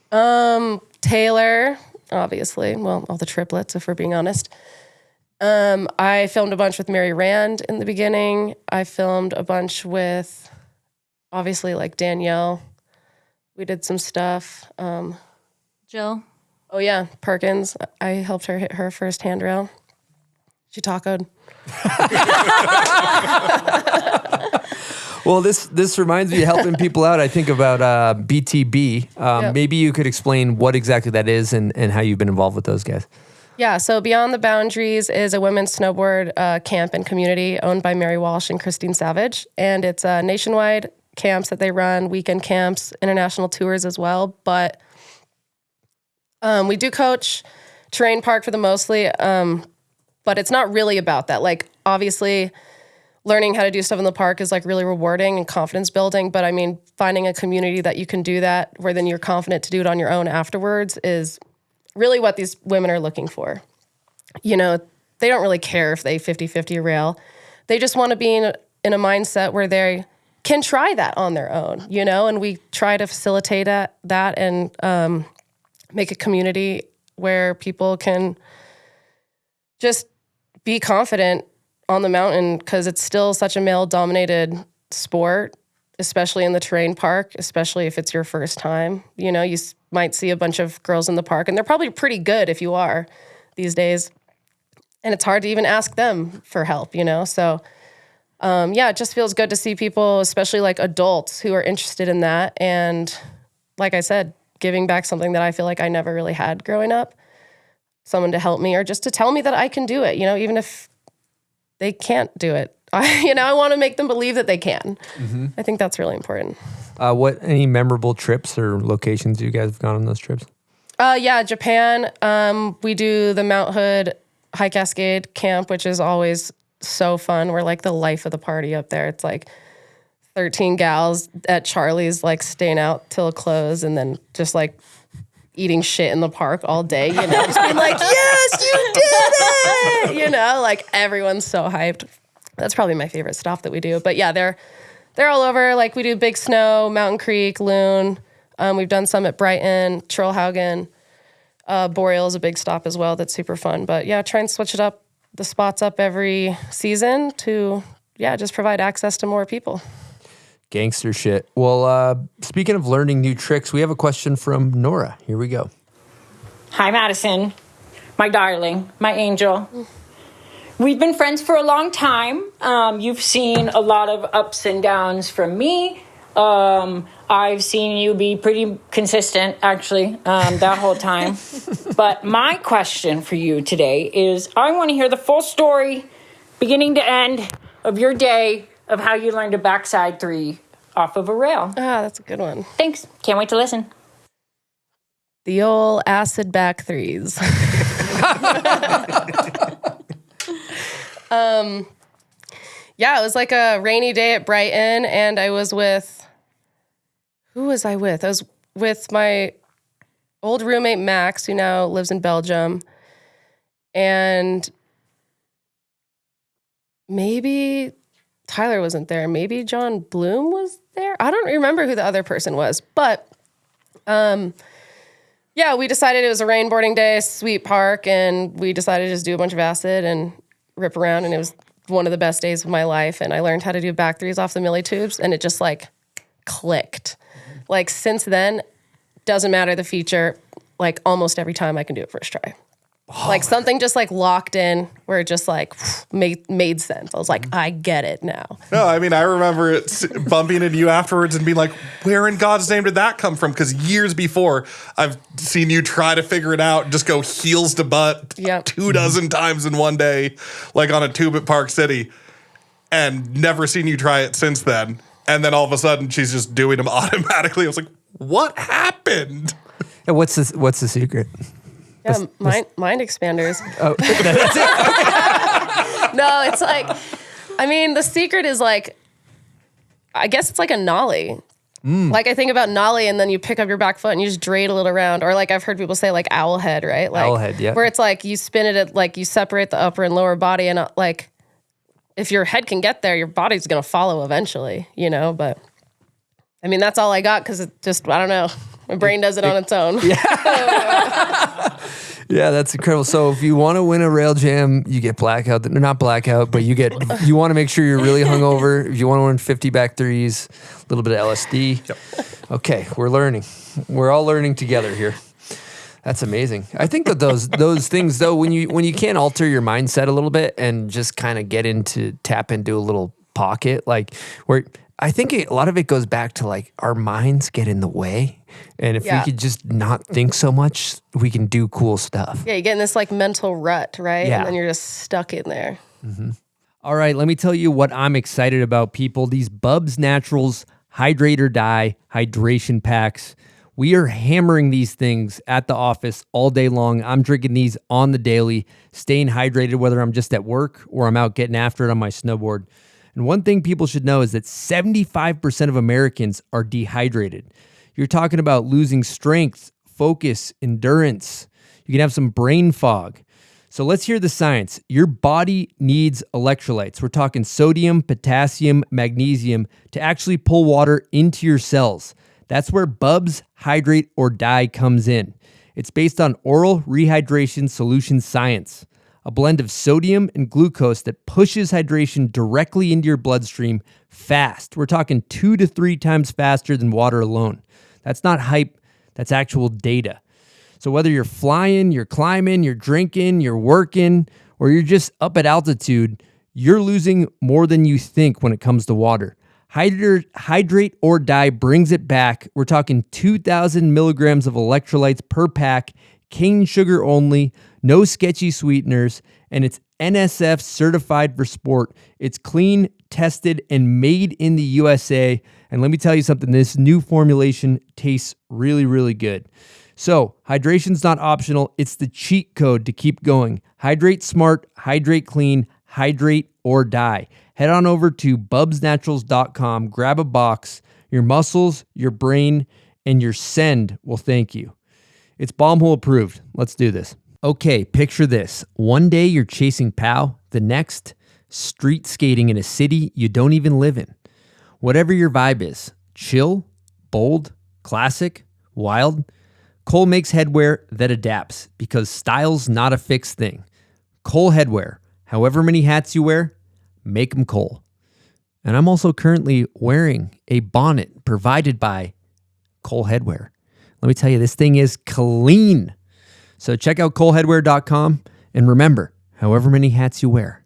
Taylor, obviously. Well, all the triplets, if we're being honest. I filmed a bunch with Mary Rand in the beginning. I filmed a bunch with, obviously, like Danielle. We did some stuff. Jill. Oh, yeah, Perkins. I helped her hit her first handrail. She tacoed. Well, this reminds me of helping people out. I think about BTB. Yep. Maybe you could explain what exactly that is and how you've been involved with those guys. Yeah, so Beyond the Boundaries is a women's snowboard camp and community owned by Mary Walsh and Christine Savage. And it's nationwide camps that they run, weekend camps, international tours as well. But we do coach terrain park for the mostly, but it's not really about that. Like, obviously, learning how to do stuff in the park is like really rewarding and confidence building. But I mean, finding a community that you can do that where then you're confident to do it on your own afterwards is really what these women are looking for. You know, they don't really care if they 50-50 rail. They just want to be in a mindset where they can try that on their own, you know, and we try to facilitate that and make a community where people can just be confident on the mountain, because it's still such a male-dominated sport, especially in the terrain park, especially if it's your first time. You know, you might see a bunch of girls in the park, and they're probably pretty good if you are these days. And it's hard to even ask them for help, you know? So, yeah, it just feels good to see people, especially like adults, who are interested in that. And like I said, giving back something that I feel like I never really had growing up. Someone to help me or just to tell me that I can do it, you know, even if they can't do it. I want to make them believe that they can. Mm-hmm. I think that's really important. Any memorable trips or locations you guys have gone on those trips? Yeah, Japan. We do the Mount Hood High Cascade camp, which is always so fun. We're like the life of the party up there. It's like 13 gals at Charlie's, like staying out till close and then just like eating shit in the park all day, you know, just being like, yes, you did it! You know, like everyone's so hyped. That's probably my favorite stuff that we do. But yeah, they're all over. Like we do Big Snow, Mountain Creek, Loon. We've done some at Brighton, Trollhaugen. Boreal is a big stop as well. That's super fun. But yeah, try and switch it up, the spots up every season to, yeah, just provide access to more people. Gangster shit. Well, speaking of learning new tricks, we have a question from Nora. Here we go. Hi, Madison. My darling, my angel. We've been friends for a long time. You've seen a lot of ups and downs from me. I've seen you be pretty consistent, actually, that whole time. But my question for you today is, I want to hear the full story, beginning to end, of your day of how you learned a backside three off of a rail. Ah, that's a good one. Thanks. Can't wait to listen. The old acid back threes. Yeah, it was like a rainy day at Brighton, and I was with, who was I with? I was with my old roommate, Max, who now lives in Belgium, and maybe Tyler wasn't there. Maybe John Bloom was there. I don't remember who the other person was, but yeah, we decided it was a rainboarding day, sweet park, and we decided to just do a bunch of acid and rip around, and it was one of the best days of my life. And I learned how to do back threes off the milli tubes, and it just like clicked. Like since then, doesn't matter the feature, like almost every time I can do it first try. Oh, like something just like locked in where it just like made sense. I was like, I get it now. No, I mean, I remember it bumping into you afterwards and being like, where in God's name did that come from? Because years before, I've seen you try to figure it out, just go heels to butt 24 times in one day, like on a tube at Park City, and never seen you try it since then. And then all of a sudden, she's just doing them automatically. I was like, what happened? And what's the secret? Yeah, mind expanders. Oh, that's it? No, it's like, I mean, the secret is like, I guess it's like a nollie. Like I think about nollie, and then you pick up your back foot and you just dreidel it around. Or like I've heard people say like owl head, right? Like, owl head, yeah. Where it's like you spin it at, like you separate the upper and lower body, and like if your head can get there, your body's gonna follow eventually, you know? But I mean, that's all I got because it just, I don't know. My brain does it on its own. Yeah. Yeah, that's incredible. So if you want to win a rail jam, you get blackout. Not blackout, but you want to make sure you're really hungover. If you want to win 50 back threes, a little bit of LSD. Yep. Okay, we're learning. We're all learning together here. That's amazing. I think that those things though, when you can't alter your mindset a little bit and just kind of tap into a little pocket, like where I think a lot of it goes back to like our minds get in the way. And if we could just not think so much, we can do cool stuff. Yeah, you get in this like mental rut, right? Yeah. And then you're just stuck in there. Mm-hmm. All right, let me tell you what I'm excited about, people. These Bubs Naturals Hydrate or Die hydration packs. We are hammering these things at the office all day long. I'm drinking these on the daily, staying hydrated, whether I'm just at work or I'm out getting after it on my snowboard. And one thing people should know is that 75% of Americans are dehydrated. You're talking about losing strength, focus, endurance. You can have some brain fog. So let's hear the science. Your body needs electrolytes. We're talking sodium, potassium, magnesium to actually pull water into your cells. That's where Bubs Hydrate or Die comes in. It's based on oral rehydration solution science, a blend of sodium and glucose that pushes hydration directly into your bloodstream fast. We're talking 2 to 3 times faster than water alone. That's not hype, that's actual data. So whether you're flying, you're climbing, you're drinking, you're working, or you're just up at altitude, you're losing more than you think when it comes to water. Hydrate or Die brings it back. We're talking 2,000 milligrams of electrolytes per pack, cane sugar only, no sketchy sweeteners, and it's NSF certified for sport. It's clean, tested, and made in the USA. And let me tell you something, this new formulation tastes really, really good. So hydration's not optional. It's the cheat code to keep going. Hydrate smart, hydrate clean, hydrate or die. Head on over to bubsnaturals.com, grab a box. Your muscles, your brain, and your send will thank you. It's Bombhole approved. Let's do this. Okay, picture this. One day you're chasing POW, the next, street skating in a city you don't even live in. Whatever your vibe is, chill, bold, classic, wild, Cole makes headwear that adapts because style's not a fixed thing. Cole Headwear. However many hats you wear, make them Cole. And I'm also currently wearing a bonnet provided by Cole Headwear. Let me tell you, this thing is clean. So check out coleheadwear.com and remember, however many hats you wear,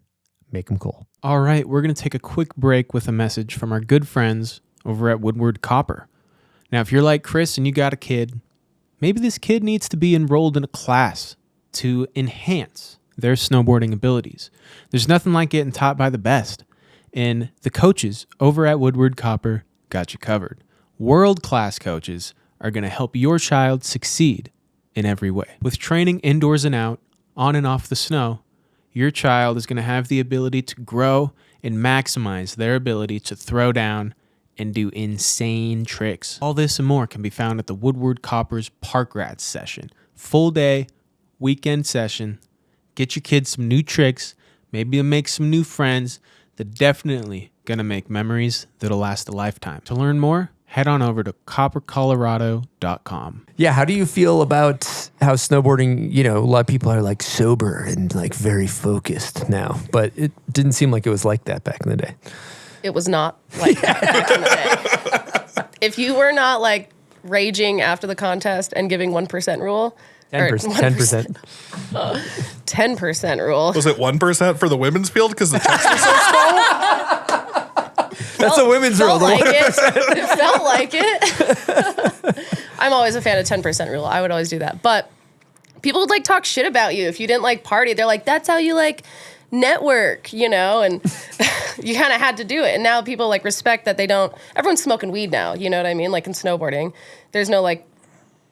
make them Cole. All right, we're going to take a quick break with a message from our good friends over at Woodward Copper. Now, if you're like Chris and you got a kid, maybe this kid needs to be enrolled in a class to enhance their snowboarding abilities. There's nothing like getting taught by the best. And the coaches over at Woodward Copper got you covered. World-class coaches are going to help your child succeed in every way. With training indoors and out, on and off the snow, your child is going to have the ability to grow and maximize their ability to throw down and do insane tricks. All this and more can be found at the Woodward Copper's Park Rats session. Full day, weekend session. Get your kids some new tricks, maybe make some new friends. They're definitely going to make memories that'll last a lifetime. To learn more, head on over to coppercolorado.com. Yeah, how do you feel about how snowboarding, a lot of people are like sober and like very focused now, but it didn't seem like it was like that back in the day. It was not like that back in the day. If you were not like raging after the contest and giving 1% rule, 10%. 10% rule. Was it 1% for the women's field because the checks were so small? That's a women's rule. It felt like it. I'm always a fan of 10% rule. I would always do that. But people would like talk shit about you if you didn't like party. They're like, that's how you like network, and you kind of had to do it. And now people like respect that they don't. Everyone's smoking weed now. You know what I mean? Like in snowboarding, there's no like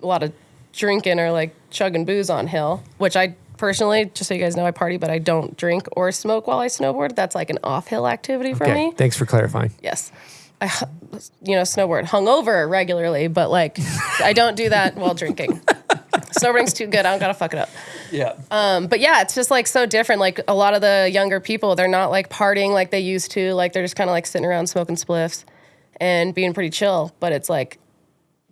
a lot of drinking or like chugging booze on hill, which I personally, just so you guys know, I party, but I don't drink or smoke while I snowboard. That's like an off-hill activity for me. Thanks for clarifying. Yes. I snowboard hungover regularly, but like I don't do that while drinking. Snowboarding's too good. I don't gotta fuck it up. Yeah. But yeah, it's just like so different. Like a lot of the younger people, they're not like partying like they used to. Like they're just kind of like sitting around smoking spliffs and being pretty chill. But it's like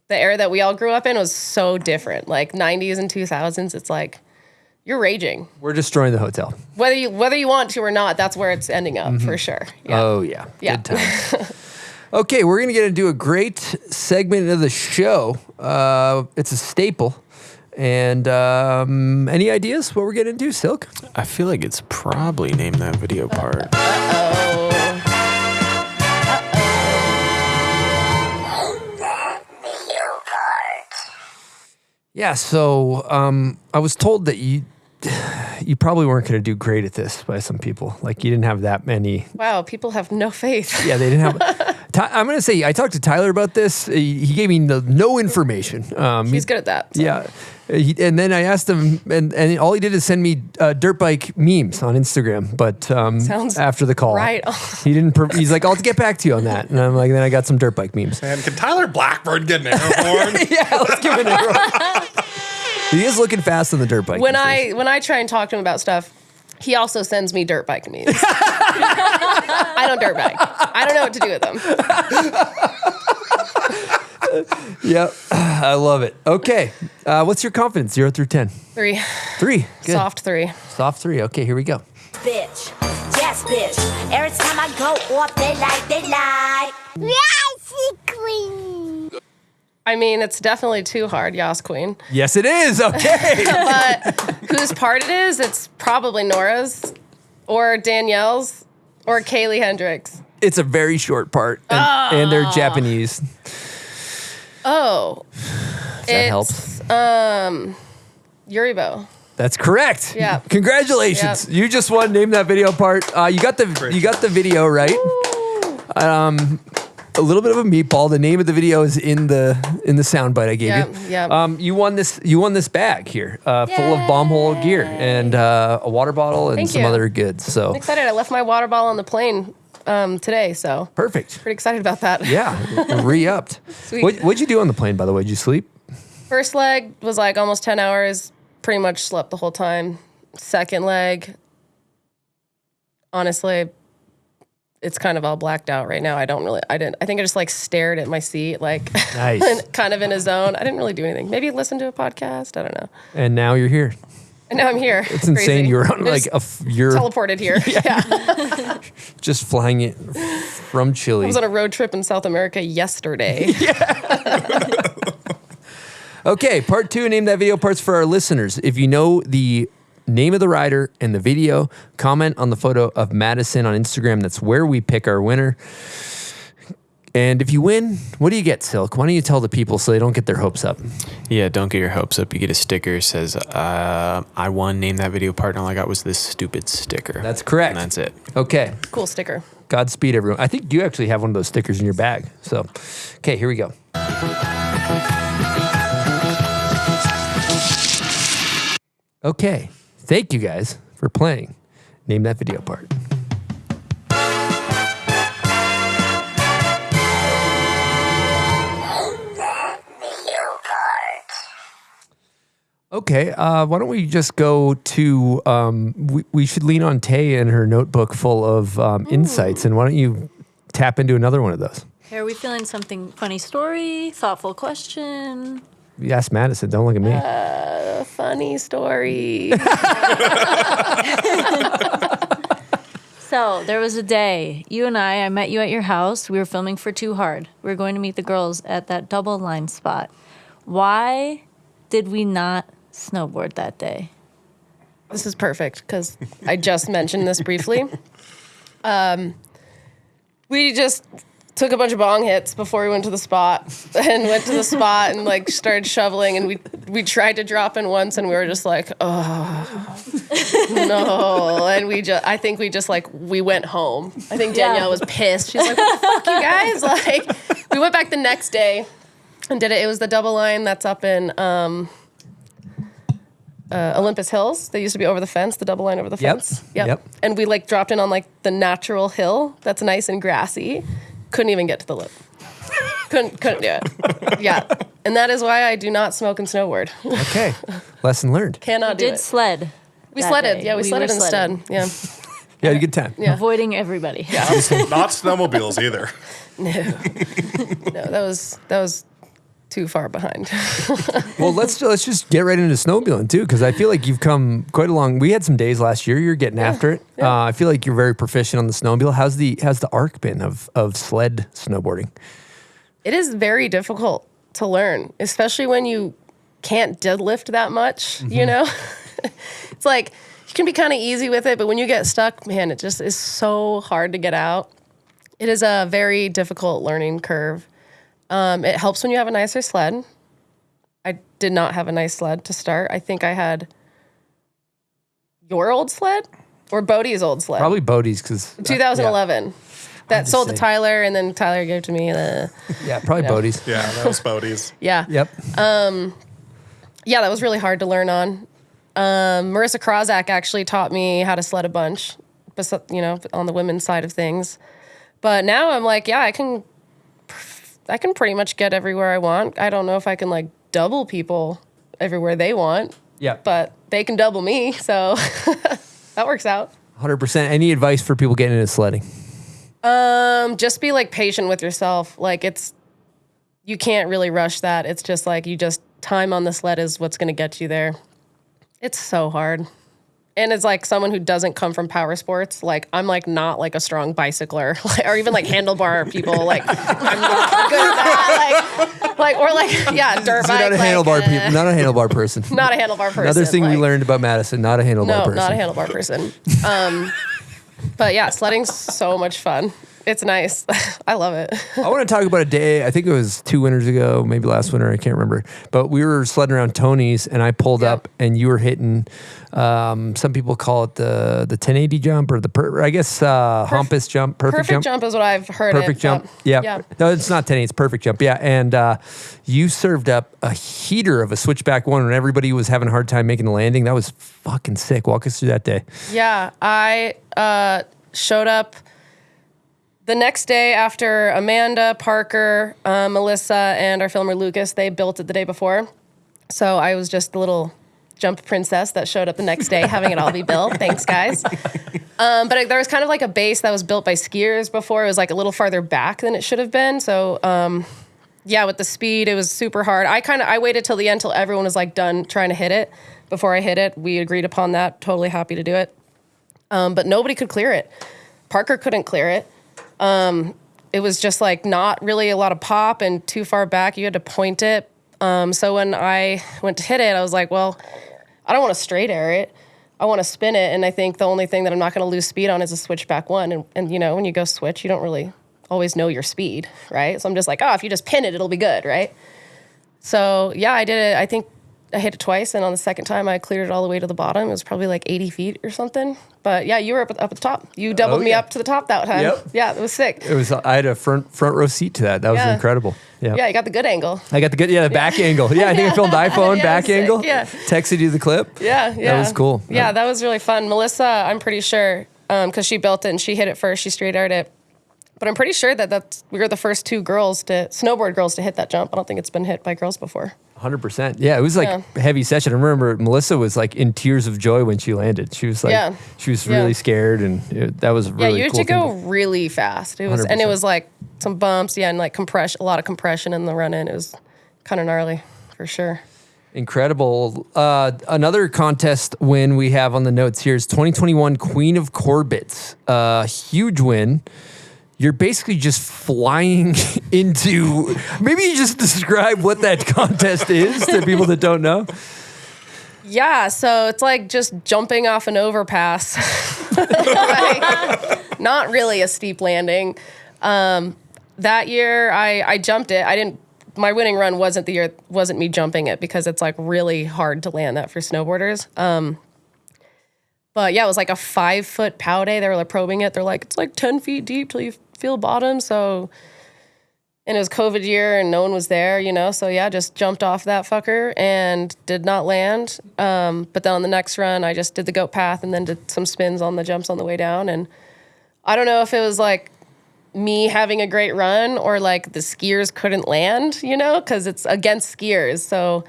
the era that we all grew up in was so different. Like 90s and 2000s, it's like you're raging. We're destroying the hotel. Whether you want to or not, that's where it's ending up for sure. Yeah. Oh, yeah. Good time. Okay, we're going to get into a great segment of the show. It's a staple. And any ideas what we're getting into, Silk? I feel like it's probably Name That Video part. Yeah, so I was told that you probably weren't going to do great at this by some people. Like you didn't have that many. Wow, people have no faith. Yeah, they didn't have. I'm going to say I talked to Tyler about this. He gave me no information. He's good at that. So. Yeah. And then I asked him, and all he did is send me dirt bike memes on Instagram. But Sounds after the call, right. He didn't. He's like, I'll get back to you on that. And I'm like, then I got some dirt bike memes. Man, can Tyler Blackburn get an air horn? Yeah, let's give him an air horn. He is looking fast on the dirt bike. When I try and talk to him about stuff, he also sends me dirt bike memes. I don't dirt bike. I don't know what to do with them. Yep, I love it. Okay, what's your confidence? 0 through 10. 3. 3. Good. Soft 3. Soft 3. Okay, here we go. Bitch, yes, bitch. Every time I go off, they like. Yes, queen. I mean, it's definitely too hard, Yas Queen. Yes, it is. Okay. But whose part it is, it's probably Nora's or Danielle's or Kaylee Hendricks. It's a very short part, and they're Japanese. Oh. That helps. Yuribo. That's correct. Yeah. Congratulations. Yep. You just won Name That Video part. You got the video right. A little bit of a meatball. The name of the video is in the soundbite I gave you. Yeah. You won this bag here, full of bomb hole gear and a water bottle and Thank some you. other goods. So I'm excited. I left my water bottle on the plane today, so perfect. Pretty excited about that. Yeah, re-upped. Sweet. What'd you do on the plane, by the way? Did you sleep? First leg was like almost 10 hours. Pretty much slept the whole time. Second leg, honestly, it's kind of all blacked out right now. I think I just like stared at my seat, like nice. kind of in a zone. I didn't really do anything. Maybe listen to a podcast. I don't know. And now you're here. And now I'm here. It's insane. You were on like you're teleported here. Yeah. Just flying it from Chile. I was on a road trip in South America yesterday. Okay, part 2, Name That Video parts for our listeners. If you know the name of the rider and the video, comment on the photo of Madison on Instagram. That's where we pick our winner. And if you win, what do you get, Silk? Why don't you tell the people so they don't get their hopes up? Yeah, don't get your hopes up. You get a sticker that says, I won Name That Video part, and all I got was this stupid sticker. That's correct. And that's it. Okay. Cool sticker. Godspeed, everyone. I think you actually have one of those stickers in your bag. So, okay, here we go. Okay. Thank you guys for playing Name That Video part. Okay, why don't we just go to, we should lean on Tay and her notebook full of insights, and why don't you tap into another one of those? Hey, are we feeling something funny story, thoughtful question? You ask Madison, don't look at me. Funny story. So there was a day, you and I met you at your house. We were filming for Too Hard. We were going to meet the girls at that double line spot. Why did we not snowboard that day? This is perfect because I just mentioned this briefly. We just took a bunch of bong hits before we went to the spot and like started shoveling, and we tried to drop in once and we were just like, oh no. And I think we went home. I think Danielle was pissed. She's like, what the fuck, you guys? Like, we went back the next day and did it. It was the double line that's up in Olympus Hills. They used to be over the fence, the double line over the fence. Yep. And we like dropped in on like the natural hill that's nice and grassy. Couldn't even get to the lip. Couldn't do it. Yeah. And that is why I do not smoke and snowboard. Okay. Lesson learned. Cannot do it. Did sled. We sledded. Yeah, we sledded instead. Yeah. You had a good time. Yeah. Avoiding everybody. Yeah. Not snowmobiles either. No, that was too far behind. Well, let's just get right into snowmobiling too, because I feel like you've come quite along. We had some days last year. You're getting after it. Yeah. I feel like you're very proficient on the snowmobile. How's the arc been of sled snowboarding? It is very difficult to learn, especially when you can't deadlift that much. You know, it's like you can be kind of easy with it, but when you get stuck, man, it just is so hard to get out. It is a very difficult learning curve. It helps when you have a nicer sled. I did not have a nice sled to start. I think I had your old sled or Bodie's old sled. Probably Bodie's, because 2011. That sold to Tyler, and then Tyler gave it to me. Yeah, probably Bodie's. Yeah, that was Bodie's. Yeah. Yep. Yeah, that was really hard to learn on. Marissa Krozak actually taught me how to sled a bunch, on the women's side of things. But now I'm like, yeah, I can pretty much get everywhere I want. I don't know if I can like double people everywhere they want. Yeah. But they can double me, so that works out. 100%. Any advice for people getting into sledding? Just be like patient with yourself. Like you can't really rush that. It's just like time on the sled is what's going to get you there. It's so hard. And it's like someone who doesn't come from power sports. Like I'm like not like a strong bicycler or even like handlebar people. Like I'm not good at that. Dirt bike. Not a handlebar people. Not a handlebar person. Not a handlebar person. Another thing we learned about Madison. Not a handlebar person. No, not a handlebar person. But yeah, sledding's so much fun. It's nice. I love it. I want to talk about a day, I think it was 2 winters ago, maybe last winter, I can't remember. But we were sledding around Tony's, and I pulled up, and you were hitting, some people call it the 1080 jump, or Hampus jump, perfect jump. Is what I've heard. Perfect jump. Yeah. No, it's not 1080, it's perfect jump. Yeah. And you served up a heater of a switchback one when everybody was having a hard time making the landing. That was fucking sick. Walk us through that day. Yeah. I showed up the next day after Amanda, Parker, Melissa, and our filmer Lucas. They built it the day before. So I was just the little jump princess that showed up the next day having it all be built. Thanks, guys. But there was kind of like a base that was built by skiers before. It was like a little farther back than it should have been. So with the speed, it was super hard. I waited till the end till everyone was like done trying to hit it before I hit it. We agreed upon that. Totally happy to do it. But nobody could clear it. Parker couldn't clear it. It was just like not really a lot of pop and too far back. You had to point it. So when I went to hit it, I was like, well, I don't want to straight air it. I want to spin it. And I think the only thing that I'm not going to lose speed on is a switchback one. And when you go switch, you don't really always know your speed, right? So I'm just like, if you just pin it, it'll be good, right? So yeah, I did it. I think I hit it twice, and on the second time, I cleared it all the way to the bottom. It was probably like 80 feet or something. But yeah, you were up at the top. You doubled me up to the top that time. Yep. Yeah, it was sick. I had a front row seat to that. That was incredible. Yeah. Yeah, you got the good angle. I got the back angle. Yeah, I think I filmed iPhone back angle. Yeah. Texted you the clip. Yeah. That was cool. Yeah, that was really fun. Melissa, I'm pretty sure, because she built it and she hit it first. She straight aired it. But I'm pretty sure we were the first two snowboard girls to hit that jump. I don't think it's been hit by girls before. 100%. Yeah, it was like a heavy session. I remember Melissa was like in tears of joy when she landed. She was like, she was really scared, and that was really cool. Yeah, you had to go really fast. It was, 100%. And it was like some bumps, and like a lot of compression in the run in. It was kind of gnarly for sure. Incredible. Another contest win we have on the notes here is 2021 Queen of Corbets. Huge win. You're basically just flying into... Maybe you just describe what that contest is to people that don't know. Yeah, so it's like just jumping off an overpass. Not really a steep landing. That year, I jumped it. My winning run wasn't me jumping it, because it's like really hard to land that for snowboarders. But yeah, it was like a 5-foot POW day. They were like probing it. They're like, it's like 10 feet deep till you feel bottom. So, and it was COVID year and no one was there, So yeah, just jumped off that fucker and did not land. But then on the next run, I just did the goat path and then did some spins on the jumps on the way down. And I don't know if it was like me having a great run or like the skiers couldn't land, because it's against skiers. So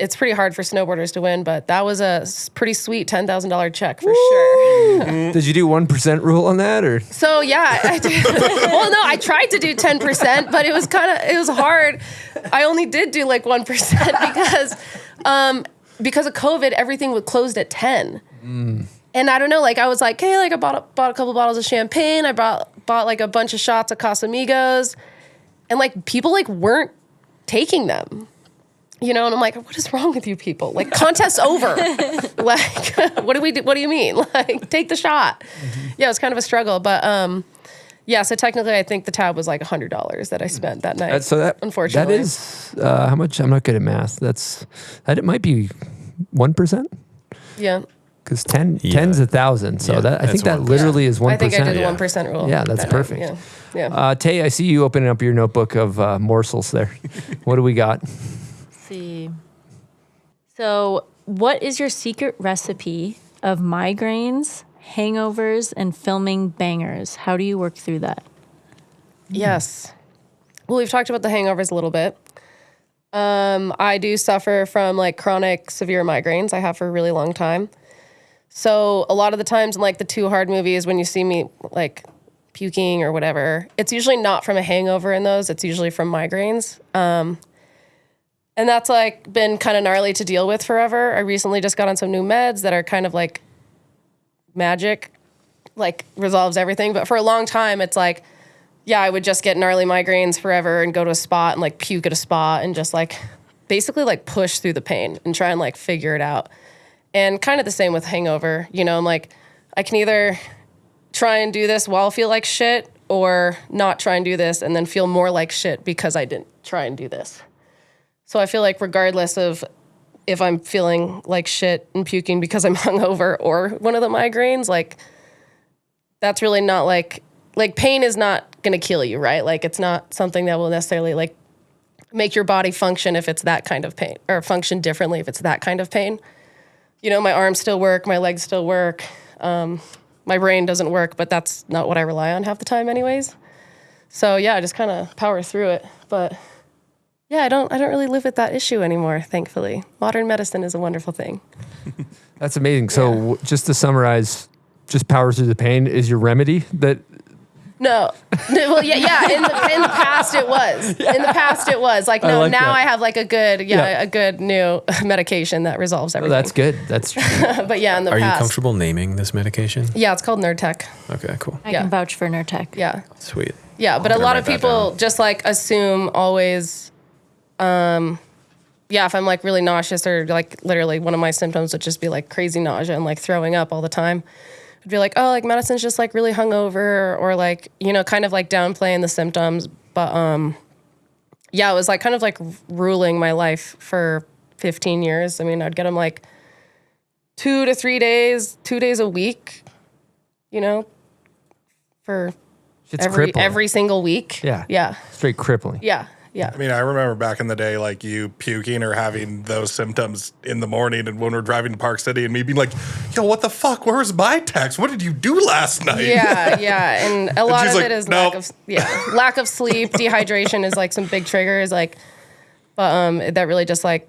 it's pretty hard for snowboarders to win, but that was a pretty sweet $10,000 check for sure. Did you do 1% rule on that, or? So yeah, I did. Well, no, I tried to do 10%, but it was hard. I only did do like 1% because of COVID, everything was closed at 10. And I don't know, like I was like, hey, like I bought a couple bottles of champagne. I bought like a bunch of shots of Casamigos, and like people like weren't taking them, you know. And I'm like, what is wrong with you people? Like contest's over. Like, what do we do? What do you mean? Like, take the shot. Yeah, it was kind of a struggle, but yeah. So technically, I think the tab was like $100 that I spent that night. Unfortunately, that is how much? I'm not good at math. It might be 1%. Yeah. Because 10's 1,000, so I think that literally is 1%. I think I did the 1% rule. Yeah, that's perfect. Yeah. Tay, I see you opening up your notebook of morsels there. What do we got? Let's see. So, what is your secret recipe of migraines, hangovers, and filming bangers? How do you work through that? Yes. Well, we've talked about the hangovers a little bit. I do suffer from like chronic severe migraines. I have for a really long time. So a lot of the times in like the Too Hard movies, when you see me like puking or whatever, it's usually not from a hangover in those. It's usually from migraines. And that's like been kind of gnarly to deal with forever. I recently just got on some new meds that are kind of like magic, like resolves everything. But for a long time, it's like, yeah, I would just get gnarly migraines forever and go to a spot and like puke at a spot and just like basically like push through the pain and try and like figure it out. And kind of the same with hangover, you know, I'm like, I can either try and do this while I feel like shit or not try and do this and then feel more like shit because I didn't try and do this. So I feel like regardless of if I'm feeling like shit and puking because I'm hungover or one of the migraines, like that's really not like pain is not going to kill you, right? Like it's not something that will necessarily like make your body function if it's that kind of pain or function differently if it's that kind of pain. You know, my arms still work, my legs still work, my brain doesn't work, but that's not what I rely on half the time anyways. So yeah, I just kind of power through it. But yeah, I don't really live with that issue anymore, thankfully. Modern medicine is a wonderful thing. That's amazing. So just to summarize, just power through the pain is your remedy that... No. Well, yeah. In the past, it was. In the past, it was. Like, no, now I have like a good new medication that resolves everything. Oh, that's good. That's true. But yeah, in the past. Are you past. comfortable naming this medication? Yeah, it's called Nurtec. Okay, cool. I can vouch for Nurtec. Yeah. Sweet. Yeah, but a lot of people just like assume always, if I'm like really nauseous or like literally one of my symptoms would just be like crazy nausea and like throwing up all the time. I'd be like, oh, like Madison's just like really hungover or like, you know, kind of like downplaying the symptoms. But yeah, it was like kind of like ruling my life for 15 years. I mean, I'd get them like 2 to 3 days, 2 days a week, you know, for every single week. Yeah. Yeah. Straight crippling. Yeah. Yeah. I mean, I remember back in the day, like you puking or having those symptoms in the morning and when we're driving to Park City and me being like, yo, what the fuck? Where was my text? What did you do last night? Yeah, yeah. And a lot of like, it is nope. lack of sleep, dehydration is like some big triggers. Like, but that really just like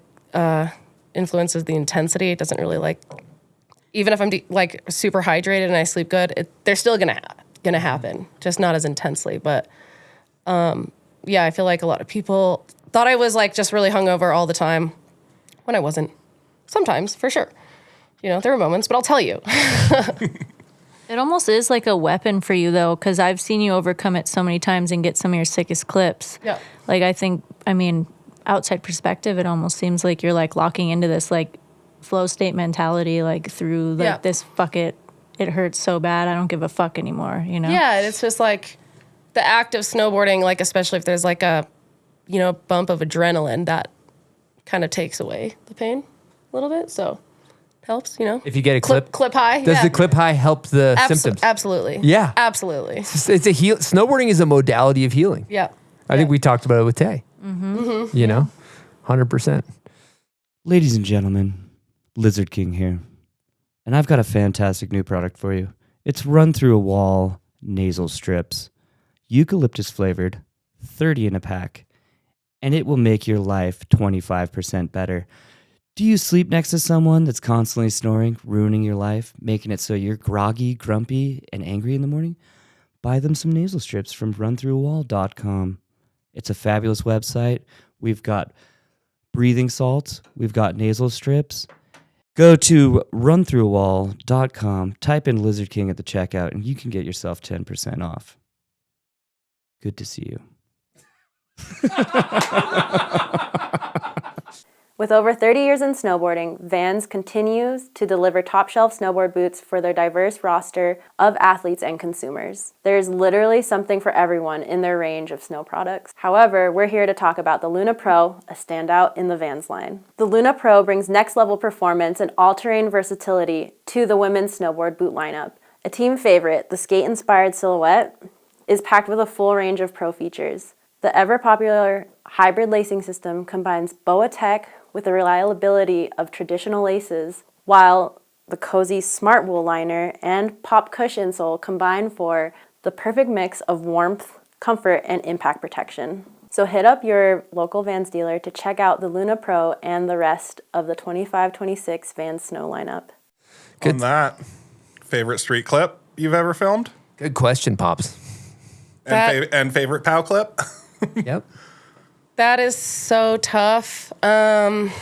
influences the intensity. It doesn't really like, even if I'm like super hydrated and I sleep good, they're still gonna happen, just not as intensely. But yeah, I feel like a lot of people thought I was like just really hungover all the time when I wasn't. Sometimes, for sure. You know, there were moments, but I'll tell you. It almost is like a weapon for you, though, because I've seen you overcome it so many times and get some of your sickest clips. Yeah. Like, I mean, outside perspective, it almost seems like you're like locking into this like flow state mentality, like through like this fuck it hurts so bad, I don't give a fuck anymore, you know? Yeah, it's just like the act of snowboarding, like especially if there's like a, you know, bump of adrenaline, that kind of takes away the pain a little bit. So helps, you know. If you get a clip high. Does the clip high help the symptoms? Absolutely. Yeah. Absolutely. It's a snowboarding is a modality of healing. Yeah. I think we talked about it with Tay. Mm-hmm. You know, 100%. Ladies and gentlemen, Lizard King here. And I've got a fantastic new product for you. It's Run Through a Wall nasal strips. Eucalyptus flavored, 30 in a pack. And it will make your life 25% better. Do you sleep next to someone that's constantly snoring, ruining your life, making it so you're groggy, grumpy, and angry in the morning? Buy them some nasal strips from runthroughawall.com. It's a fabulous website We've got breathing salts. We've got nasal strips. Go to runthroughawall.com, type in Lizard King at the checkout, and you can get yourself 10% off. Good to see you. With over 30 years in snowboarding, Vans continues to deliver top-shelf snowboard boots for their diverse roster of athletes and consumers. There's literally something for everyone in their range of snow products. However, we're here to talk about the Luna Pro, a standout in the Vans line. The Luna Pro brings next-level performance and all-terrain versatility to the women's snowboard boot lineup. A team favorite, the skate-inspired silhouette, is packed with a full range of pro features. The ever-popular hybrid lacing system combines BOA tech with the reliability of traditional laces, while the cozy Smart Wool liner and Pop Cush insole combine for the perfect mix of warmth, comfort, and impact protection. So hit up your local Vans dealer to check out the Luna Pro and the rest of the 25-26 Vans snow lineup. On that, favorite street clip you've ever filmed? Good question, Pops. And favorite POW clip? Yep. That is so tough. Maybe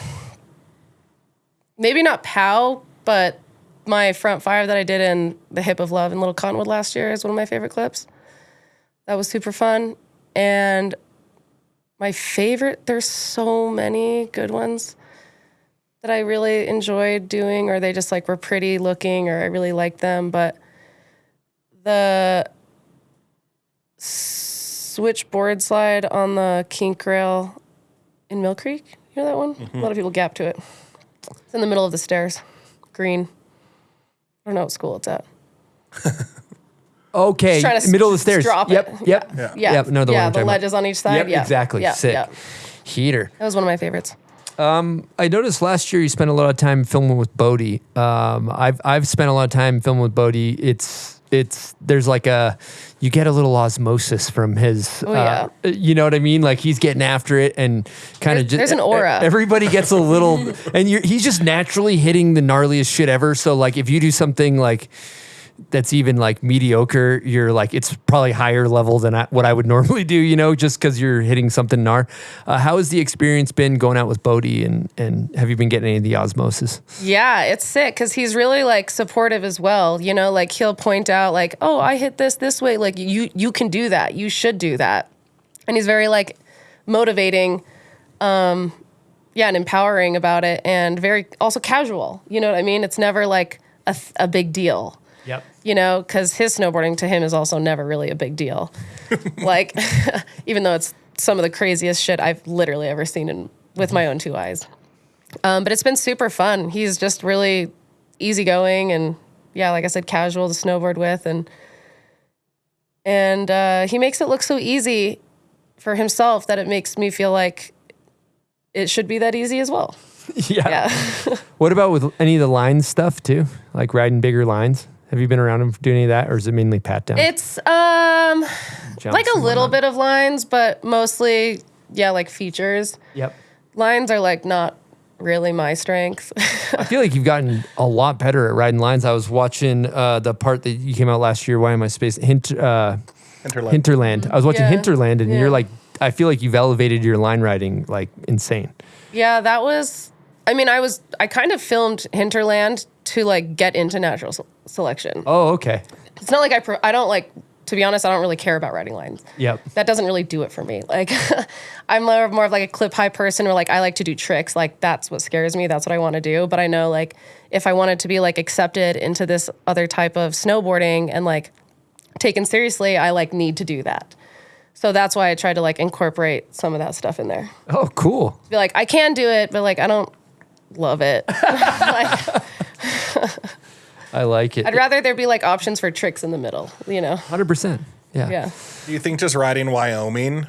not POW, but my front fire that I did in the Hip of Love in Little Cottonwood last year is one of my favorite clips. That was super fun. And my favorite, there's so many good ones that I really enjoyed doing, or they just like were pretty looking, or I really liked them. But the switchboard slide on the kink rail in Mill Creek. You know that one? A lot of people gap to it. It's in the middle of the stairs. Green. I don't know what school it's at. Okay, Just trying to middle of the stairs. drop it. Yep. Yeah. No, Yeah, the ledges on each side. Yep, Yeah. exactly. Yeah. Sick. Yeah. Heater. That was one of my favorites. I noticed last year you spent a lot of time filming with Bodie. I've spent a lot of time filming with Bodie. There's like you get a little osmosis from his, you know what I mean? Like he's getting after it and kind of just. There's an aura. Everybody gets a little, and he's just naturally hitting the gnarliest shit ever. So like if you do something like that's even like mediocre, you're like, it's probably higher level than what I would normally do, you know, just because you're hitting something gnar. How has the experience been going out with Bodie, and have you been getting any of the osmosis? Yeah, it's sick because he's really like supportive as well. You know, like he'll point out like, oh, I hit this way. Like you can do that. You should do that. And he's very like motivating, and empowering about it, and very also casual. You know what I mean? It's never like a big deal. Yep. You know, because his snowboarding to him is also never really a big deal. Like, even though it's some of the craziest shit I've literally ever seen with my own two eyes. But it's been super fun. He's just really easygoing and, yeah, like I said, casual to snowboard with. And he makes it look so easy for himself that it makes me feel like it should be that easy as well. Yeah. What about with any of the lines stuff too? Like riding bigger lines? Have you been around him doing any of that, or is it mainly pat down? It's like a little bit of lines, but mostly, like features. Yep. Lines are like not really my strength. I feel like you've gotten a lot better at riding lines. I was watching the part that you came out last year. Why am I spacing? Hinterland. I was watching Hinterland, and you're like, I feel like you've elevated your line riding like insane. Yeah, that was. I mean, I kind of filmed Hinterland to like get into natural selection. Oh, okay. It's not like I don't like, to be honest, I don't really care about riding lines. Yep. That doesn't really do it for me. Like, I'm more of like a clip high person, or like I like to do tricks. Like that's what scares me. That's what I want to do. But I know like if I wanted to be like accepted into this other type of snowboarding and like taken seriously, I like need to do that. So that's why I tried to like incorporate some of that stuff in there. Oh, cool. Be like, I can do it, but like I don't love it. Like, I like it. I'd rather there be like options for tricks in the middle, you know? 100%. Yeah. Do you think just riding Wyoming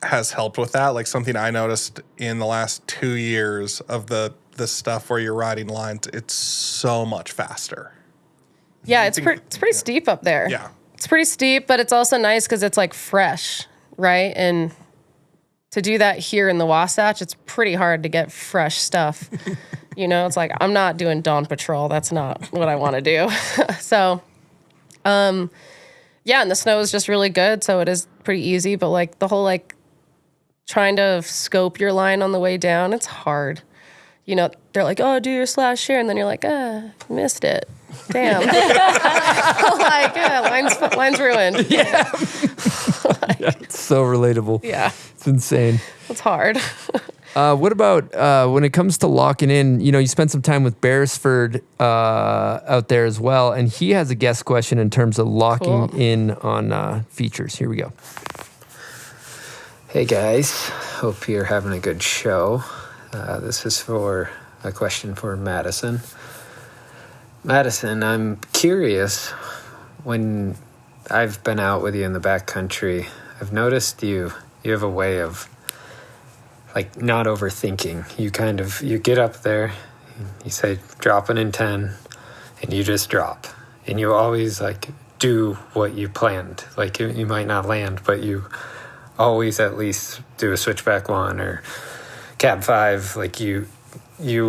has helped with that? Like something I noticed in the last 2 years of the stuff where you're riding lines, it's so much faster. Yeah, it's pretty steep up there. Yeah. It's pretty steep, but it's also nice because it's like fresh, right? And to do that here in the Wasatch, it's pretty hard to get fresh stuff. You know, it's like, I'm not doing Dawn Patrol. That's not what I want to do. So, and the snow is just really good. So it is pretty easy, but like the whole like trying to scope your line on the way down, it's hard. You know, they're like, oh, do your slash here. And then you're like, missed it. Damn. Like, line's ruined. Yeah. It's so relatable. Yeah. It's insane. It's hard. What about when it comes to locking in? You know, you spent some time with Beresford out there as well, and he has a guest question in terms of locking in on features. Here we go. Hey guys, hope you're having a good show. This is for a question for Madison. Madison, I'm curious, when I've been out with you in the backcountry, I've noticed you have a way of like not overthinking. You get up there, you say dropping in 10, and you just drop. And you always like do what you planned. Like you might not land, but you always at least do a switchback 1 or cab 5. Like you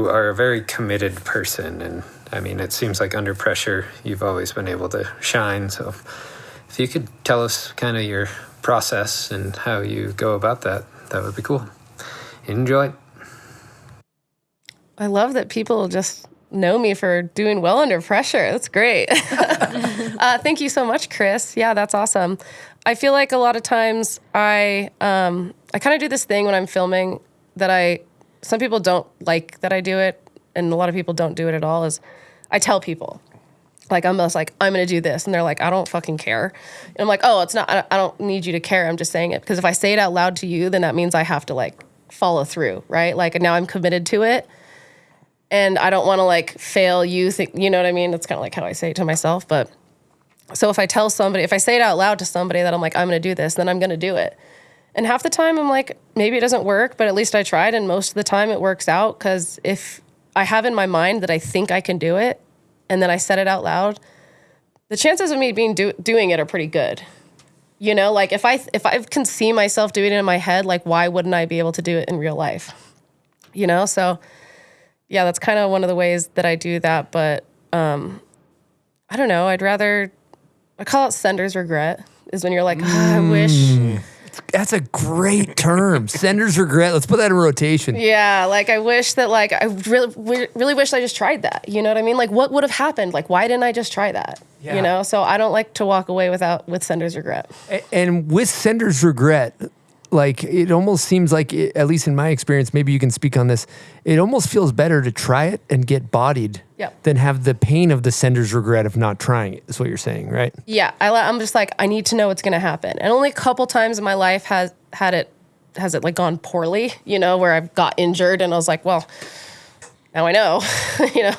are a very committed person, and I mean, it seems like under pressure, you've always been able to shine. So if you could tell us kind of your process and how you go about that, that would be cool. Enjoy. I love that people just know me for doing well under pressure. That's great. Thank you so much, Chris. Yeah, that's awesome. I feel like a lot of times I kind of do this thing when I'm filming that some people don't like that I do it, and a lot of people don't do it at all, is I tell people. Like, I'm just like, I'm going to do this. And they're like, I don't fucking care. And I'm like, oh, it's not, I don't need you to care. I'm just saying it. Because if I say it out loud to you, then that means I have to like follow through, right? Like, now I'm committed to it. And I don't want to like fail you. You know what I mean? That's kind of like how I say it to myself. But so if I say it out loud to somebody that I'm like, I'm going to do this, then I'm going to do it. And half the time I'm like, maybe it doesn't work, but at least I tried. And most of the time it works out, because if I have in my mind that I think I can do it, and then I said it out loud, the chances of me doing it are pretty good. You know, like if I can see myself doing it in my head, like why wouldn't I be able to do it in real life? You know, so yeah, that's kind of one of the ways that I do that. But I don't know. I call it sender's regret, is when you're like, I wish. That's a great term. Sender's regret. Let's put that in rotation. Yeah, like I wish that, like I really wish I just tried that. You know what I mean? Like what would have happened? Like why didn't I just try that? Yeah. You know? So I don't like to walk away with sender's regret. And with sender's regret, like it almost seems like, at least in my experience, maybe you can speak on this, it almost feels better to try it and get bodied than have the pain of the sender's regret of not trying it, is what you're saying, right? Yeah, I'm just like, I need to know what's going to happen. And only a couple times in my life has it like gone poorly, you know, where I've got injured and I was like, well, now I know, you know,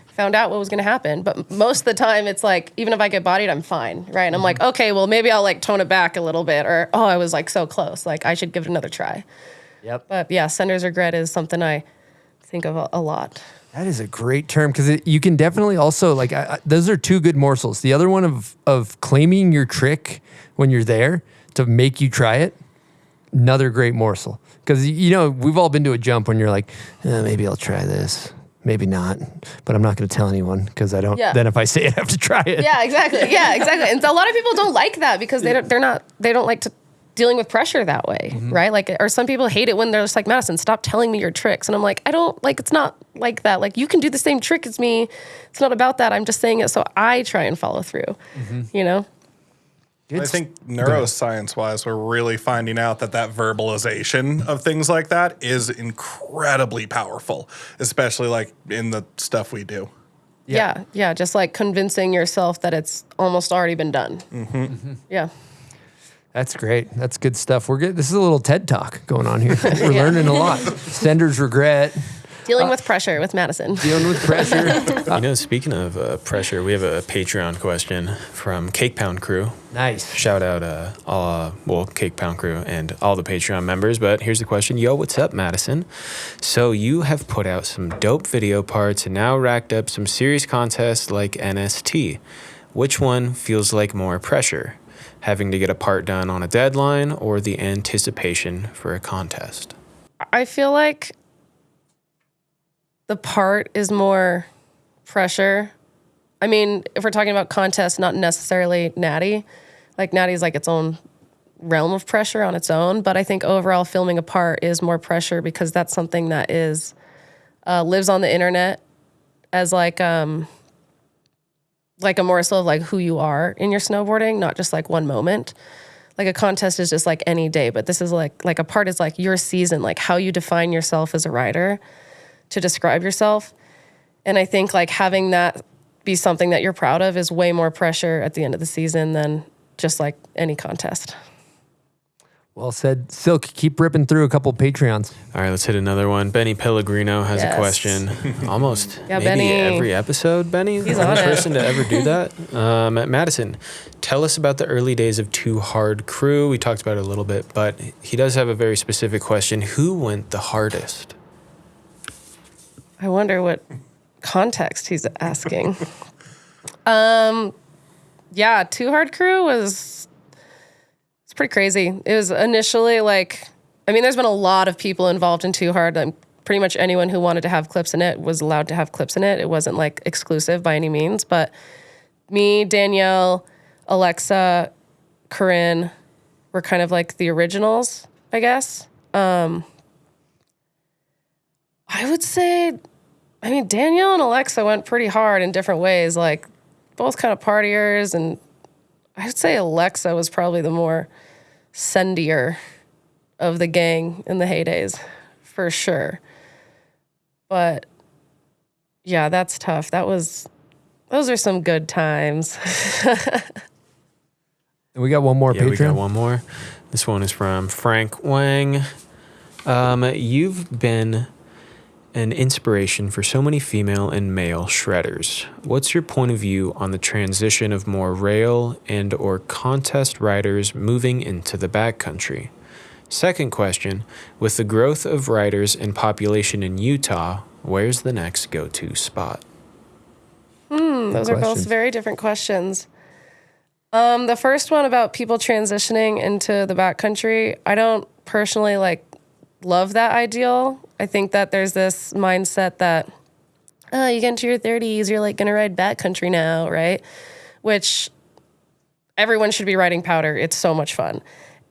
found out what was going to happen. But most of the time it's like, even if I get bodied, I'm fine, right? And I'm like, okay, well, maybe I'll like tone it back a little bit, or, oh, I was like so close, like I should give it another try. Yep. But yeah, sender's regret is something I think of a lot. That is a great term, because you can definitely also, like, those are two good morsels. The other one of claiming your trick when you're there to make you try it, another great morsel. Because, you know, we've all been to a jump when you're like, maybe I'll try this. Maybe not, but I'm not going to tell anyone, because I don't. Yeah. Then if I say it, I have to try it. Yeah, exactly. Yeah, exactly. And a lot of people don't like that, because they don't like to dealing with pressure that way, right? Like, or some people hate it when they're just like, Madison, stop telling me your tricks. And I'm like, I don't like. It's not like that. Like, you can do the same trick as me. It's not about that. I'm just saying it so I try and follow through. You know. I think neuroscience-wise, we're really finding out that verbalization of things like that is incredibly powerful, especially like in the stuff we do. Yeah, just like convincing yourself that it's almost already been done. Yeah. That's great. That's good stuff. This is a little TED Talk going on here. We're learning a lot. Sender's regret. Dealing with pressure with Madison. Dealing with pressure. You know, speaking of pressure, we have a Patreon question from Cake Pound Crew. Nice. Shout out Cake Pound Crew and all the Patreon members. But here's the question. Yo, what's up, Madison? So you have put out some dope video parts and now racked up some serious contests like NST. Which one feels like more pressure? Having to get a part done on a deadline, or the anticipation for a contest? I feel like the part is more pressure. I mean, if we're talking about contests, not necessarily Natty. Like, Natty's like its own realm of pressure on its own. But I think overall filming a part is more pressure because that's something that is lives on the internet as like a morsel of like who you are in your snowboarding, not just like one moment. Like a contest is just like any day, but this is like a part is like your season, like how you define yourself as a rider to describe yourself. And I think like having that be something that you're proud of is way more pressure at the end of the season than just like any contest. Well said. Silk, keep ripping through a couple Patreons. All right, let's hit another one. Benny Pellegrino has a question. Almost maybe Benny. Every episode, Benny. He's the on only it. person to ever do that. Madison, tell us about the early days of Too Hard Crew. We talked about it a little bit, but he does have a very specific question. Who went the hardest? I wonder what context he's asking. Yeah, Too Hard Crew was pretty crazy. It was initially like, I mean, there's been a lot of people involved in Too Hard. Pretty much anyone who wanted to have clips in it was allowed to have clips in it. It wasn't like exclusive by any means, but me, Danielle, Alexa, Corinne were kind of like the originals, I guess. I would say, I mean, Danielle and Alexa went pretty hard in different ways, like both kind of partiers, and I'd say Alexa was probably the more sendier of the gang in the heydays, for sure. But yeah, that's tough. Those are some good times. And we got one more Patreon. We got one more. This one is from Frank Wang. You've been an inspiration for so many female and male shredders. What's your point of view on the transition of more rail and or contest riders moving into the backcountry? Second question, with the growth of riders and population in Utah, where's the next go-to spot? Those are both very different questions. The first one about people transitioning into the backcountry, I don't personally love that ideal. I think that there's this mindset that, you get into your 30s, you're like going to ride backcountry now, right? Which everyone should be riding powder. It's so much fun.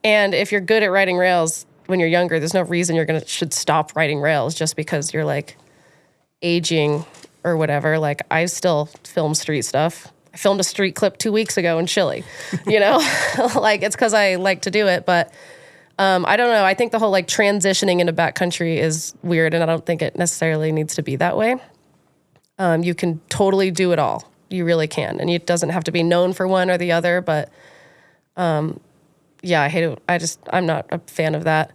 And if you're good at riding rails when you're younger, there's no reason should stop riding rails just because you're like aging or whatever. Like I still film street stuff. I filmed a street clip 2 weeks ago in Chile, you know, like it's because I like to do it, but I don't know. I think the whole like transitioning into backcountry is weird, and I don't think it necessarily needs to be that way. You can totally do it all. You really can, and it doesn't have to be known for one or the other. But yeah, I hate it. I'm not a fan of that.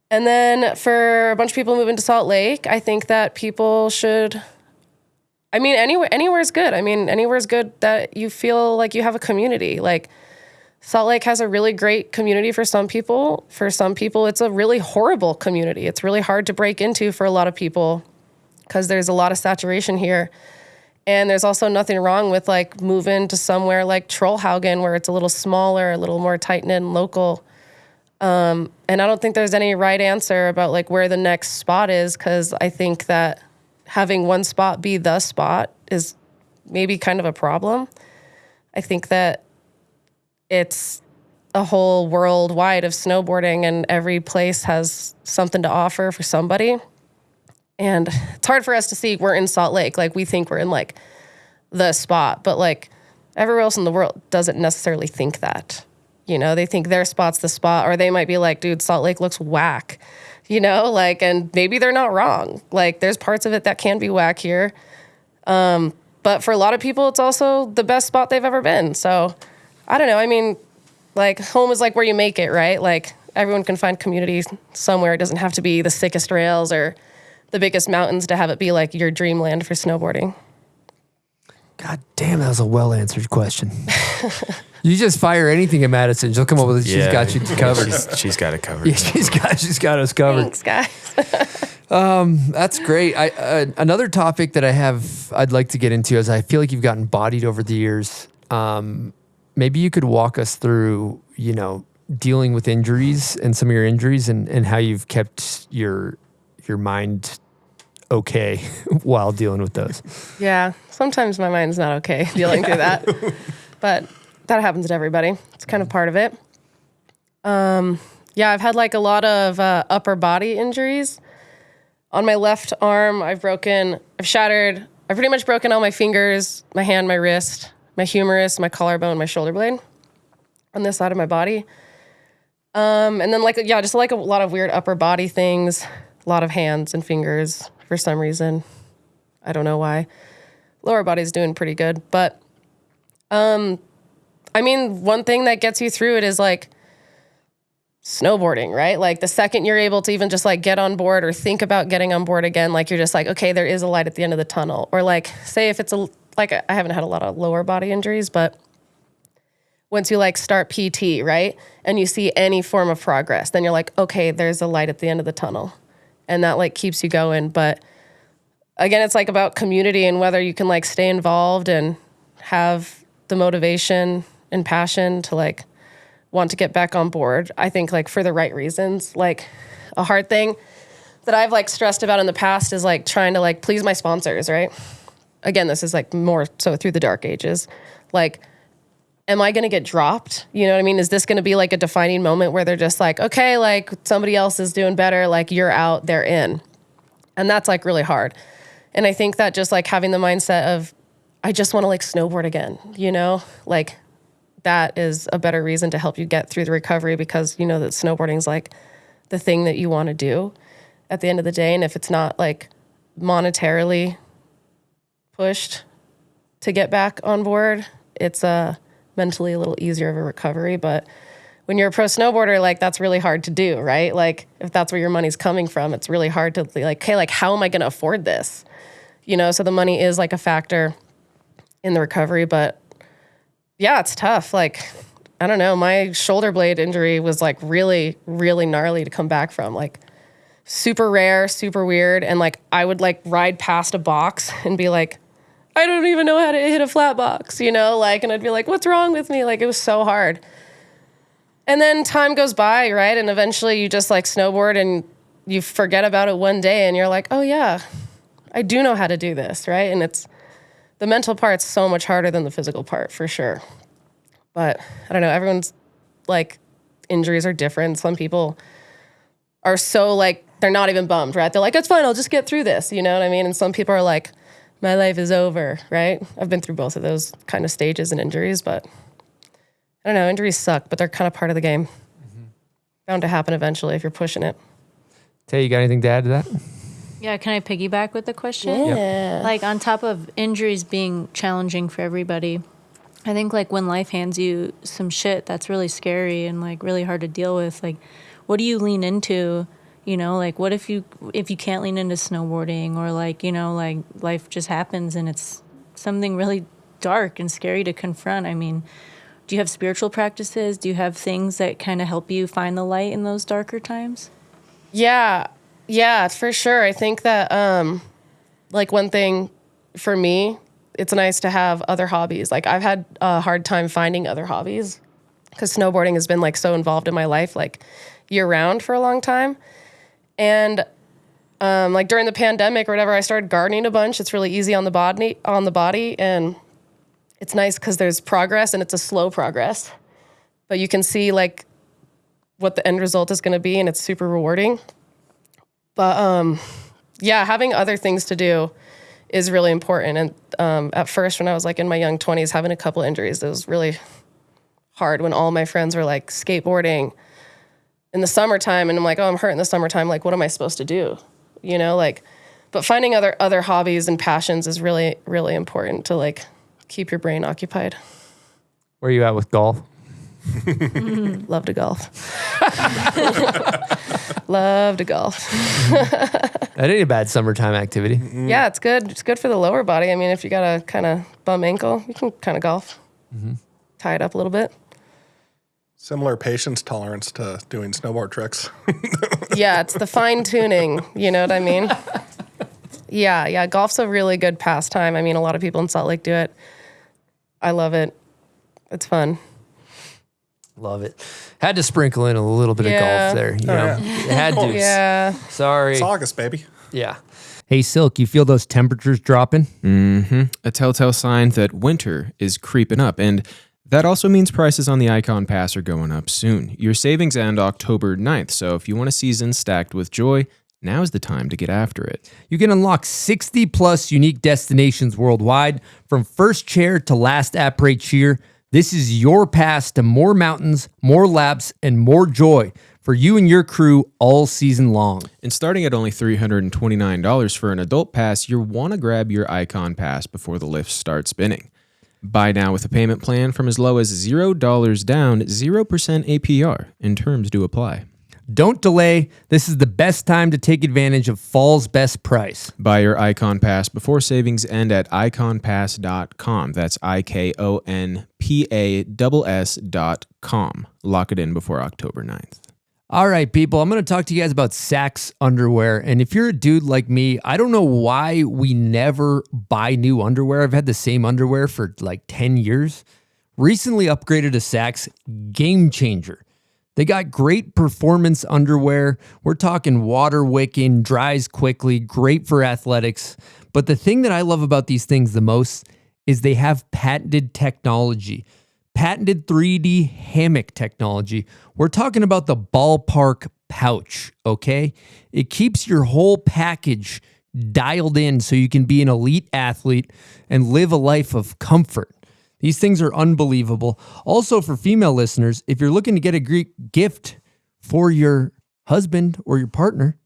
And then for a bunch of people moving to Salt Lake, I think that people should. I mean, anywhere is good. I mean, anywhere is good that you feel like you have a community. Like Salt Lake has a really great community for some people. For some people, it's a really horrible community. It's really hard to break into for a lot of people because there's a lot of saturation here. And there's also nothing wrong with like moving to somewhere like Trollhaugen where it's a little smaller, a little more tight-knit and local. And I don't think there's any right answer about like where the next spot is, because I think that having one spot be the spot is maybe kind of a problem. I think that it's a whole worldwide of snowboarding, and every place has something to offer for somebody. And it's hard for us to see we're in Salt Lake. Like we think we're in like the spot, but like everywhere else in the world doesn't necessarily think that. You know, they think their spot's the spot, or they might be like, dude, Salt Lake looks whack, you know, like, and maybe they're not wrong. Like there's parts of it that can be whack here. But for a lot of people, it's also the best spot they've ever been. So I don't know. I mean, like home is like where you make it, right? Like everyone can find community somewhere. It doesn't have to be the sickest rails or the biggest mountains to have it be like your dreamland for snowboarding. God damn, that was a well-answered question. You just fire anything at Madison, she'll come up with it. She's got you covered. She's got it covered. Yeah, she's got us covered. Thanks, guys. That's great. Another topic that I'd like to get into is I feel like you've gotten bodied over the years. Maybe you could walk us through, you know, dealing with injuries and some of your injuries and how you've kept your mind okay while dealing with those. Yeah, sometimes my mind's not okay dealing through that, but that happens to everybody. It's kind of part of it. Yeah, I've had like a lot of upper body injuries. On my left arm, I've pretty much broken all my fingers, my hand, my wrist, my humerus, my collarbone, my shoulder blade on this side of my body. And then just like a lot of weird upper body things, a lot of hands and fingers for some reason. I don't know why. Lower body's doing pretty good. But, one thing that gets you through it is like snowboarding, right? Like the second you're able to even just like get on board or think about getting on board again, like you're just like, okay, there is a light at the end of the tunnel. Or like, say if it's I haven't had a lot of lower body injuries, but once you like start PT, right? And you see any form of progress, then you're like, okay, there's a light at the end of the tunnel. And that like keeps you going. But again, it's like about community and whether you can like stay involved and have the motivation and passion to like want to get back on board. I think like for the right reasons. Like a hard thing that I've like stressed about in the past is like trying to like please my sponsors, right? Again, this is like more so through the dark ages. Like, am I going to get dropped? You know what I mean? Is this going to be like a defining moment where they're just like, okay, like somebody else is doing better, like you're out, they're in. And that's like really hard. And I think that just like having the mindset of, I just want to like snowboard again, you know, like that is a better reason to help you get through the recovery because you know that snowboarding is like the thing that you want to do at the end of the day. And if it's not like monetarily pushed to get back on board, it's mentally a little easier of a recovery. But when you're a pro snowboarder, like that's really hard to do, right? Like if that's where your money's coming from, it's really hard to be like, okay, like how am I going to afford this? You know, so the money is like a factor in the recovery, but yeah, it's tough. Like, I don't know, my shoulder blade injury was like really, really gnarly to come back from, like super rare, super weird. And like, I would like ride past a box and be like, I don't even know how to hit a flat box, you know, like, and I'd be like, what's wrong with me? Like, it was so hard. And then time goes by, right? And eventually you just like snowboard and you forget about it one day and you're like, oh yeah, I do know how to do this, right? And it's, the mental part's so much harder than the physical part for sure. But I don't know, everyone's like injuries are different. Some people are so like, they're not even bummed, right? They're like, it's fine, I'll just get through this, you know what I mean? And some people are like, my life is over, right? I've been through both of those kind of stages and injuries, but I don't know, injuries suck, but they're kind of part of the game. Mm-hmm. Bound to happen eventually if you're pushing it. Tay, you got anything to add to that? Yeah, can I piggyback with the question? Yeah. Like on top of injuries being challenging for everybody, I think like when life hands you some shit that's really scary and like really hard to deal with, like what do you lean into? You know, like what if you can't lean into snowboarding or like, you know, like life just happens and it's something really dark and scary to confront. I mean, do you have spiritual practices? Do you have things that kind of help you find the light in those darker times? Yeah, for sure. I think that, like one thing for me, it's nice to have other hobbies. Like I've had a hard time finding other hobbies because snowboarding has been like so involved in my life, like year round for a long time. And, like during the pandemic or whatever, I started gardening a bunch. It's really easy on the body. And it's nice because there's progress and it's a slow progress, but you can see like what the end result is going to be. And it's super rewarding. But yeah, having other things to do is really important. And at first, when I was like in my young 20s, having a couple injuries, it was really hard when all my friends were like skateboarding in the summertime. And I'm like, oh, I'm hurt in the summertime. Like, what am I supposed to do? You know, like, but finding other hobbies and passions is really, really important to like keep your brain occupied. Where are you at with golf? Love to golf. Love to golf. That ain't a bad summertime activity. Yeah, it's good. It's good for the lower body. I mean, if you got a kind of bum ankle, you can kind of golf. Mm-hmm. Tie it up a little bit. Similar patience tolerance to doing snowboard tricks. Yeah, it's the fine tuning. You know what I mean? Yeah. Golf's a really good pastime. I mean, a lot of people in Salt Lake do it. I love it. It's fun. Love it. Had to sprinkle in a little bit of golf there. You know? Yeah. Had to. Yeah. Sorry. It's August, baby. Yeah. Hey, Silk, you feel those temperatures dropping? Mm-hmm. A telltale sign that winter is creeping up. And That also means prices on the Icon Pass are going up soon. Your savings end October 9th, so if you want a season stacked with joy, now is the time to get after it. You can unlock 60 plus unique destinations worldwide, from first chair to last après cheer. This is your pass to more mountains, more laps, and more joy for you and your crew all season long. And starting at only $329 for an adult pass, you'll want to grab your Icon Pass before the lifts start spinning. Buy now with a payment plan from as low as $0 down, 0% APR, and terms do apply. Don't delay. This is the best time to take advantage of fall's best price. Buy your Icon Pass before savings end at iconpass.com. That's IKONPASS.com. Lock it in before October 9th. All right, people, I'm going to talk to you guys about Saxx underwear. And if you're a dude like me, I don't know why we never buy new underwear. I've had the same underwear for like 10 years. Recently upgraded to Saxx, game changer. They got great performance underwear. We're talking water wicking, dries quickly, great for athletics. But the thing that I love about these things the most is they have patented technology. Patented 3D hammock technology. We're talking about the ballpark pouch, okay? It keeps your whole package dialed in so you can be an elite athlete and live a life of comfort. These things are unbelievable. Also, for female listeners, if you're looking to get a great gift for your husband or your partner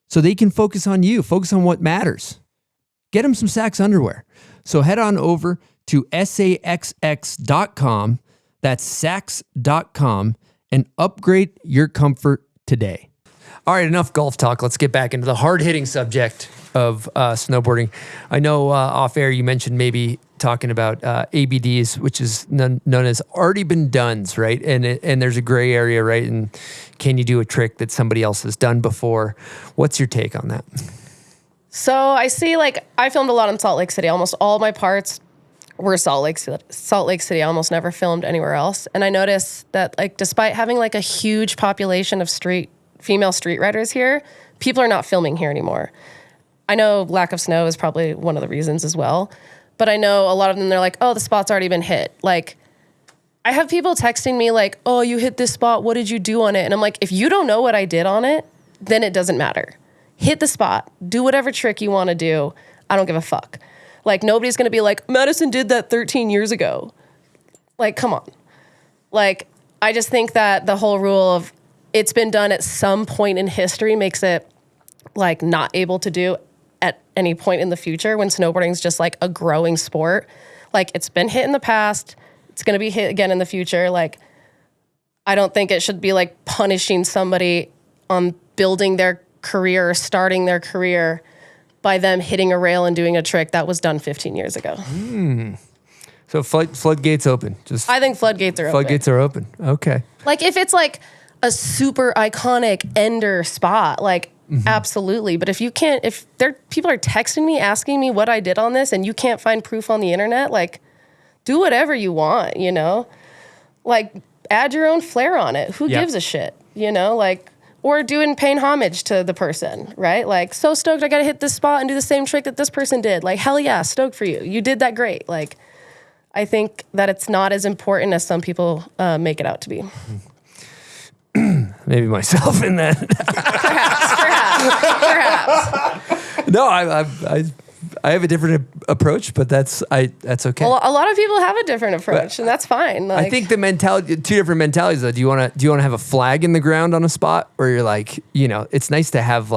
so they can focus on you, focus on what matters, get them some Saxx underwear. So head on over to saxx.com, that's saxx.com, and upgrade your comfort today. All right, enough golf talk. Let's get back into the hard-hitting subject of snowboarding. I know off air you mentioned maybe talking about ABDs, which is known as already been done's, right? And there's a gray area, right? And can you do a trick that somebody else has done before? What's your take on that? So I see, I filmed a lot in Salt Lake City. Almost all my parts were Salt Lake City. I almost never filmed anywhere else. And I noticed that, despite having a huge population of female street riders here, people are not filming here anymore. I know lack of snow is probably one of the reasons as well. But I know a lot of them, they're like, oh, the spot's already been hit. I have people texting me oh, you hit this spot. What did you do on it? And I'm like, if you don't know what I did on it, then it doesn't matter. Hit the spot. Do whatever trick you want to do. I don't give a fuck. Nobody's going to be like, Madison did that 13 years ago. Come on. I just think that the whole rule of it's been done at some point in history makes it, not able to do at any point in the future when snowboarding is just, a growing sport. It's been hit in the past. It's going to be hit again in the future. I don't think it should be, punishing somebody on building their career or starting their career by them hitting a rail and doing a trick that was done 15 years ago. So floodgates open. I think floodgates are open. Floodgates are open. Okay. If it's a super iconic ender spot, absolutely. But if people are texting me, asking me what I did on this and you can't find proof on the internet, do whatever you want, add your own flair on it. Who gives a shit, or do it and paying homage to the person, right? So stoked I got to hit this spot and do the same trick that this person did. Hell yeah, stoked for you. You did that great. I think that it's not as important as some people make it out to be. Maybe myself in that. Perhaps. No, I have a different approach, but that's okay. Well, a lot of people have a different approach, and that's fine. I think the mentality, two different mentalities though. Do you want to have a flag in the ground on a spot where you're it's nice to have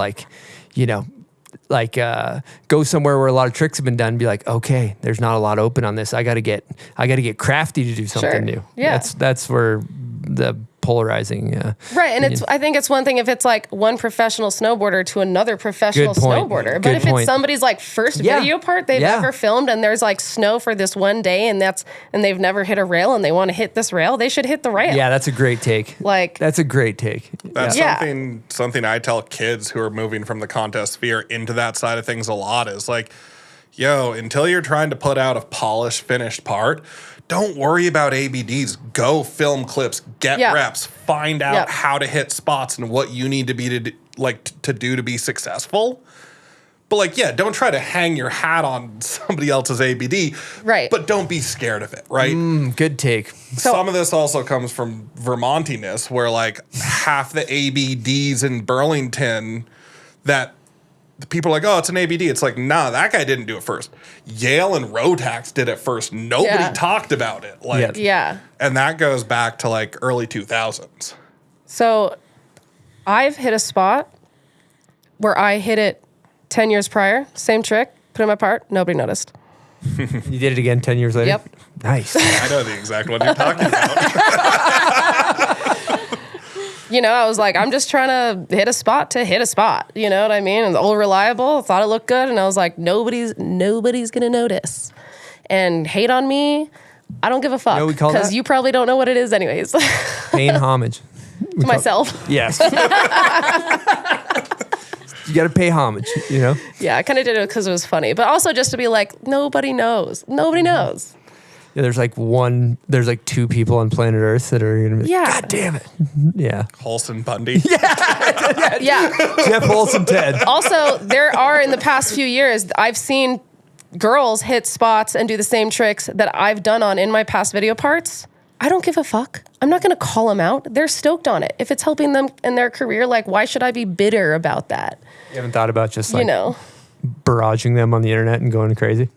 go somewhere where a lot of tricks have been done and be okay, there's not a lot open on this. I got to get crafty to do something new. Yeah. That's where the polarizing. Right. And I think it's one thing if it's one professional snowboarder to another professional snowboarder. But if it's somebody's first video part they've ever filmed and there's snow for this one day and they've never hit a rail and they want to hit this rail, they should hit the rail. Yeah, that's a great take. That's a great take. That's something I tell kids who are moving from the contest sphere into that side of things a lot is until you're trying to put out a polished, finished part, don't worry about ABDs. Go film clips, get reps, find out how to hit spots and what you need to be to do to be successful. But like, yeah, don't try to hang your hat on somebody else's ABD. Right. But don't be scared of it, right? Good take. Some of this also comes from Vermontiness, where like half the ABDs in Burlington that the people are like, oh, it's an ABD. It's like, nah, that guy didn't do it first. Yale and Rotax did it first. Nobody talked about it. Like, yeah. And that goes back to like early 2000s. So I've hit a spot where I hit it 10 years prior, same trick, put in my part, nobody noticed. You did it again 10 years later? Yep. Nice. I know the exact one you're talking about. You know, I was like, I'm just trying to hit a spot. You know what I mean? It's all reliable. Thought it looked good. And I was like, nobody's going to notice. And hate on me, I don't give a fuck. You know what we call that? Because you probably don't know what it is anyways. Paying homage. To myself. Yes. You got to pay homage, you know? Yeah, I kind of did it because it was funny. But also just to be like, nobody knows. Nobody knows. Yeah, there's like two people on planet Earth that are going to be like, God damn it. Yeah. Holson Bundy. Yeah. Jeff Olson Ted. Also, there are, in the past few years, I've seen girls hit spots and do the same tricks that I've done on in my past video parts. I don't give a fuck. I'm not going to call them out. They're stoked on it. If it's helping them in their career, like, why should I be bitter about that? You haven't thought about just like, you know, barraging them on the internet and going crazy?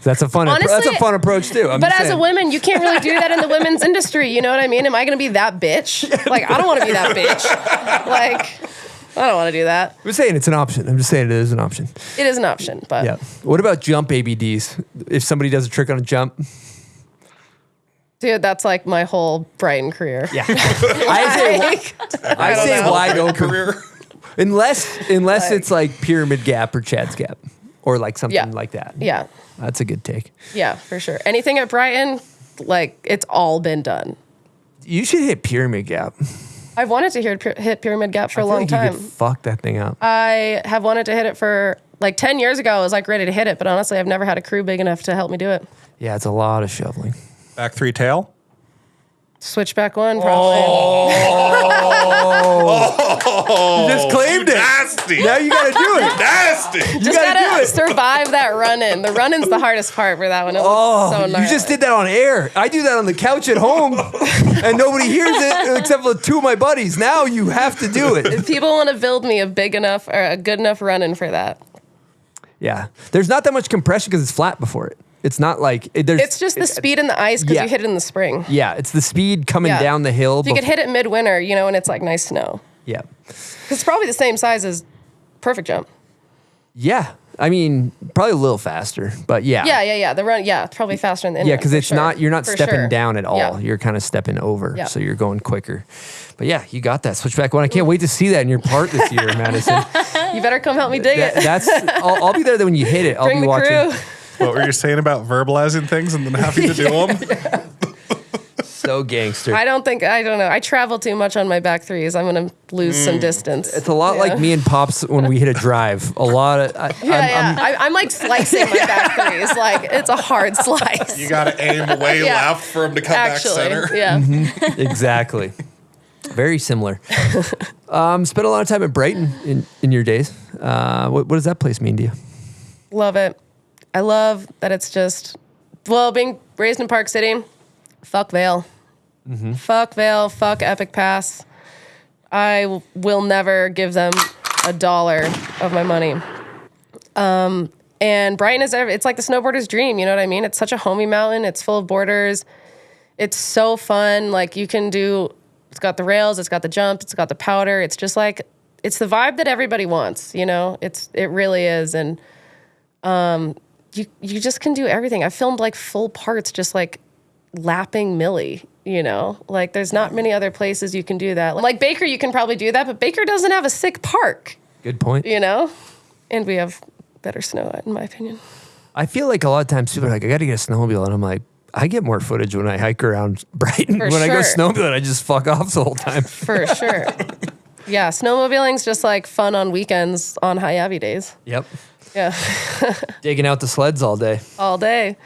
That's a fun approach too. But as a woman, you can't really do that in the women's industry. You know what I mean? Am I going to be that bitch? Like, I don't want to be that bitch. Like, I don't want to do that. I'm saying it's an option. I'm just saying it is an option. It is an option, but. Yeah. What about jump ABDs? If somebody does a trick on a jump? Dude, that's like my whole Brighton career. Yeah. I say wide open. Career. Unless it's like Pyramid Gap or Chad's Gap or like something like that. Yeah. That's a good take. Yeah, for sure. Anything at Brighton, like, it's all been done. You should hit Pyramid Gap. I've wanted to hit Pyramid Gap for a long time. You could fuck that thing up. I have wanted to hit it for like 10 years ago. I was like ready to hit it, but honestly, I've never had a crew big enough to help me do it. Yeah, it's a lot of shoveling. Back three tail? Switchback one, probably. You just claimed it. Nasty. Now you got to do it. Nasty. You just gotta survive that run-in. The run-in's the hardest part for that one. It was so gnarly. You just did that on air. I do that on the couch at home, and nobody hears it except for two of my buddies. Now you have to do it. If people want to build me a big enough or a good enough run-in for that. Yeah. There's not that much compression because it's flat before it. It's not like it's just the speed in the ice because you hit it in the spring. Yeah, it's the speed coming down the hill. If you could hit it midwinter, you know, and it's like nice snow. Yeah. It's probably the same size as Perfect Jump. Yeah. I mean, probably a little faster, but yeah. Yeah. The run, probably faster in the inrun. Yeah, because it's not, you're not For stepping sure. down at all. Yeah. You're kind of stepping over. Yeah. So you're going quicker. But yeah, you got that switchback one. I can't wait to see that in your part this year, Madison. You better come help me dig it. I'll be there when you hit it. I'll Bring be the watching. crew. What were you saying about verbalizing things and then having to do them? So gangster. I don't know. I travel too much on my back threes. I'm going to lose some distance. It's a lot like me and Pops when we hit a drive. A lot of... I'm like slicing my back threes. Like, it's a hard slice. You got to aim way left for him to come back center. Yeah. Mm-hmm. Exactly. Very similar. Spent a lot of time at Brighton in your days. What does that place mean to you? Love it. I love that it's just, being raised in Park City, fuck Vail. Mm-hmm. Fuck Vail, fuck Epic Pass. I will never give them $1 of my money. And Brighton it's like the snowboarder's dream, you know what I mean? It's such a homey mountain. It's full of borders. It's so fun. Like, you can it's got the rails, it's got the jump, it's got the powder. It's just like, it's the vibe that everybody wants, you know? It really is. And you just can do everything. I filmed like full parts just like lapping Millie, you know? Like, there's not many other places you can do that. Like Baker, you can probably do that, but Baker doesn't have a sick park. Good point. You know? And we have better snow, in my opinion. I feel like a lot of times people are like, I got to get a snowmobile. And I'm like, I get more footage when I hike around Brighton. When I go snowmobiling, I just fuck off the whole time. For sure. Yeah, snowmobiling's just like fun on weekends on high Abbey days. Yep. Yeah. Digging out the sleds all day. All day.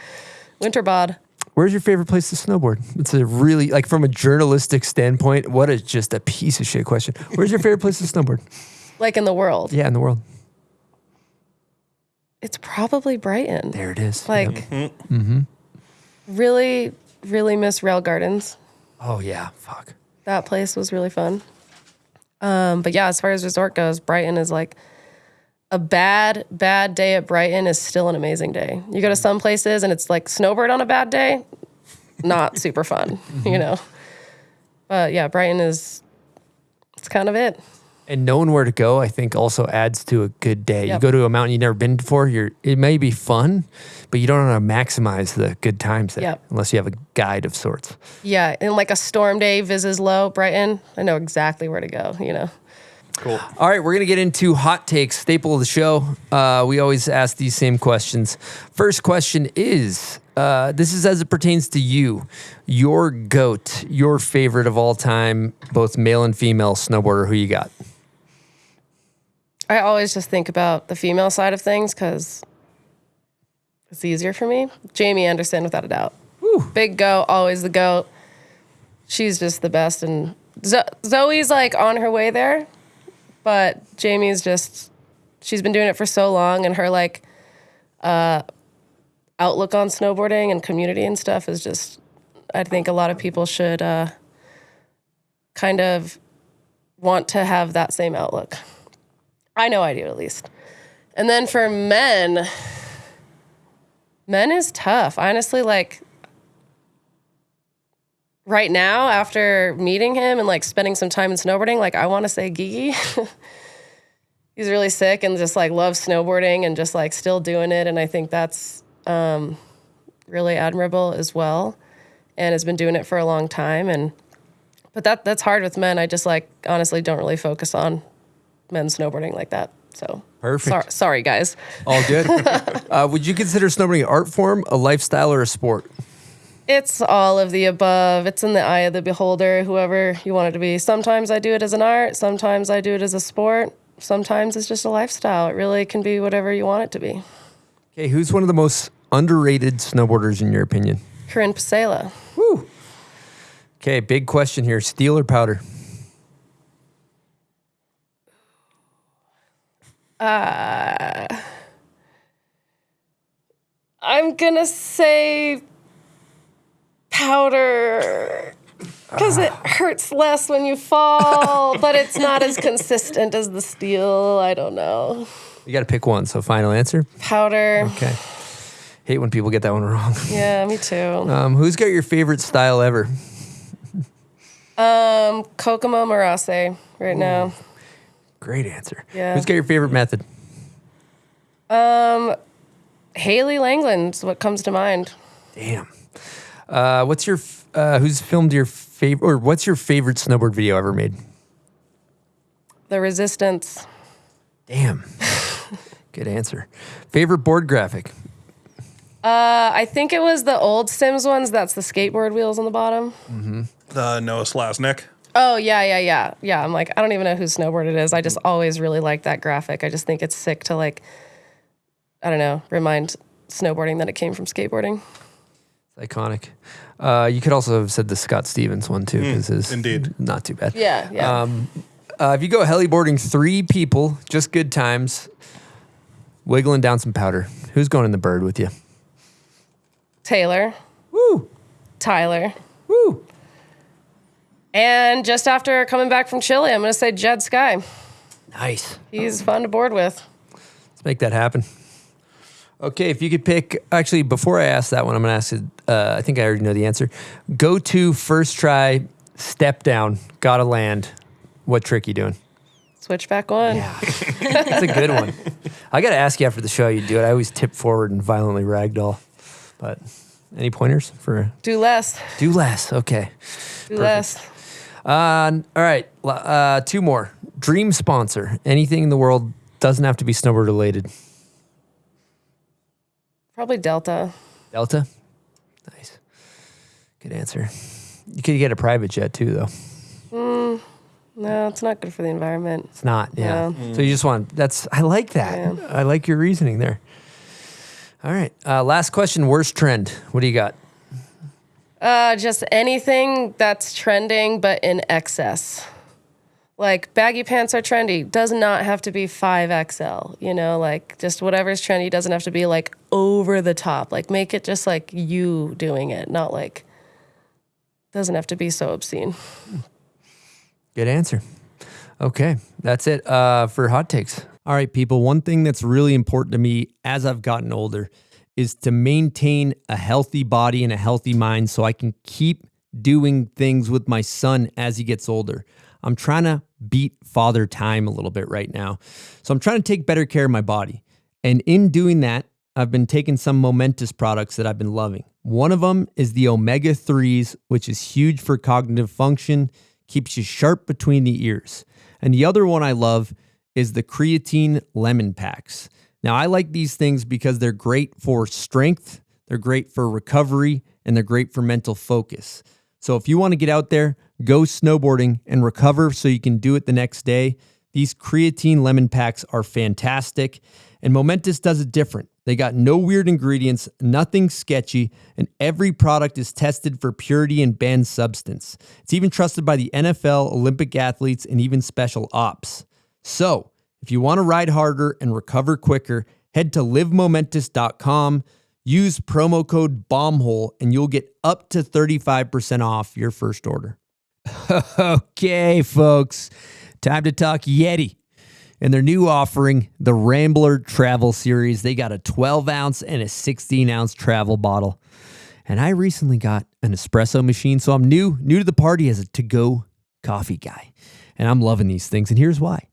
Winter bod. Where's your favorite place to snowboard? It's a really, like, from a journalistic standpoint, what is just a piece of shit question. Where's your favorite place to snowboard? Like in the world? Yeah, in the world. It's probably Brighton. There it is. Like, Mm-hmm. really, really miss Rail Gardens. Oh, yeah. Fuck. That place was really fun. But yeah, as far as resort goes, Brighton is like a bad day at Brighton is still an amazing day. You go to some places and it's like snowbird on a bad day, not super fun, you know? But yeah, Brighton it's kind of it. And knowing where to go, I think, also adds to a good day. Yep. You go to a mountain you've never been before, it may be fun, but you don't know how to maximize the good times there Yep. unless you have a guide of sorts. Yeah, and like a storm day, Viz is low, Brighton, I know exactly where to go, you know? Cool. All right, we're going to get into hot takes, staple of the show. We always ask these same questions. First question is, this is as it pertains to you, your GOAT, your favorite of all time, both male and female snowboarder, who you got? I always just think about the female side of things because it's easier for me. Jamie Anderson, without a doubt. Woo. Big GOAT, always the GOAT. She's just the best. And Zoe's like on her way there, but Jamie's just, she's been doing it for so long, and her like outlook on snowboarding and community and stuff is just, I think a lot of people should kind of want to have that same outlook. I know I do, at least. And then for men is tough. Honestly, like, right now, after meeting him and, like, spending some time in snowboarding, like, I want to say Gigi. He's really sick and just, like, loves snowboarding and just, like, still doing it. And I think that's really admirable as well, and has been doing it for a long time. But that's hard with men. I just, like, honestly don't really focus on men's snowboarding like that. So Perfect. Sorry, guys. All good. Would you consider snowboarding an art form, a lifestyle, or a sport? It's all of the above. It's in the eye of the beholder, whoever you want it to be. Sometimes I do it as an art. Sometimes I do it as a sport. Sometimes it's just a lifestyle. It really can be whatever you want it to be. Okay, who's one of the most underrated snowboarders in your opinion? Corinne Pasela. Woo. Okay, big question here. Steel or powder? I'm gonna say powder because it hurts less when you fall, but it's not as consistent as the steel. I don't know. You got to pick one, so final answer? Powder. Okay. Hate when people get that one wrong. Yeah, me too. Who's got your favorite style ever? Kokomo Marase right now. Great answer. Yeah. Who's got your favorite method? Haley Langland's what comes to mind. Damn. What's your who's filmed your favorite, or what's your favorite snowboard video ever made? The Resistance. Damn. Good answer. Favorite board graphic? I think it was the old Sims ones. That's the skateboard wheels on the bottom. Mm-hmm. The Noah Slasnik. Oh, yeah. I'm like, I don't even know whose snowboard it is. I just always really like that graphic. I just think it's sick to, like, I don't know, remind snowboarding that it came from skateboarding. It's iconic. You could also have said the Scott Stevens one too, because it's indeed not too bad. Yeah. If you go heliboarding 3 people, just good times, wiggling down some powder, who's going in the bird with you? Taylor. Woo. Tyler. Woo. And just after coming back from Chile, I'm going to say Jed Sky. Nice. He's fun to board with. Let's make that happen. Okay, if you could pick, actually, before I ask that one, I'm going to ask it, I think I already know the answer. Go to first try, step down, gotta land. What trick you doing? Switchback one. Yeah. That's a good one. I got to ask you after the show how you do it. I always tip forward and violently ragdoll. But any pointers for? Do less. Do less. Okay. Do less. All right. 2 more. Dream sponsor. Anything in the world, doesn't have to be snowboard related. Probably Delta. Delta? Nice. Good answer. You could get a private jet too, though. No, it's not good for the environment. It's not, yeah. No. So you just want, I like that. Yeah. I like your reasoning there. All right. Last question, worst trend. What do you got? Just anything that's trending, but in excess. Like baggy pants are trendy. Does not have to be 5XL, you know, like just whatever's trendy doesn't have to be like over the top. Like make it just like you doing it, not like, doesn't have to be so obscene. Good answer. Okay, that's it for hot takes. All right, people, one thing that's really important to me as I've gotten older is to maintain a healthy body and a healthy mind so I can keep doing things with my son as he gets older. I'm trying to beat father time a little bit right now. So I'm trying to take better care of my body. And in doing that, I've been taking some momentous products that I've been loving. One of them is the omega-3s, which is huge for cognitive function, keeps you sharp between the ears. And the other one I love is the creatine lemon packs. Now, I like these things because they're great for strength, they're great for recovery, and they're great for mental focus. So if you want to get out there, go snowboarding and recover so you can do it the next day, these creatine lemon packs are fantastic. And Momentous does it different. They got no weird ingredients, nothing sketchy, and every product is tested for purity and banned substance. It's even trusted by the NFL, Olympic athletes, and even special ops. So if you want to ride harder and recover quicker, head to livemomentous.com. Use promo code BOMBHOLE and you'll get up to 35% off your first order. Okay, folks, time to talk Yeti. And their new offering, the Rambler Travel Series, they got a 12-ounce and a 16-ounce travel bottle. And I recently got an espresso machine, so I'm new to the party as a to-go coffee guy. And I'm loving these things, and here's why.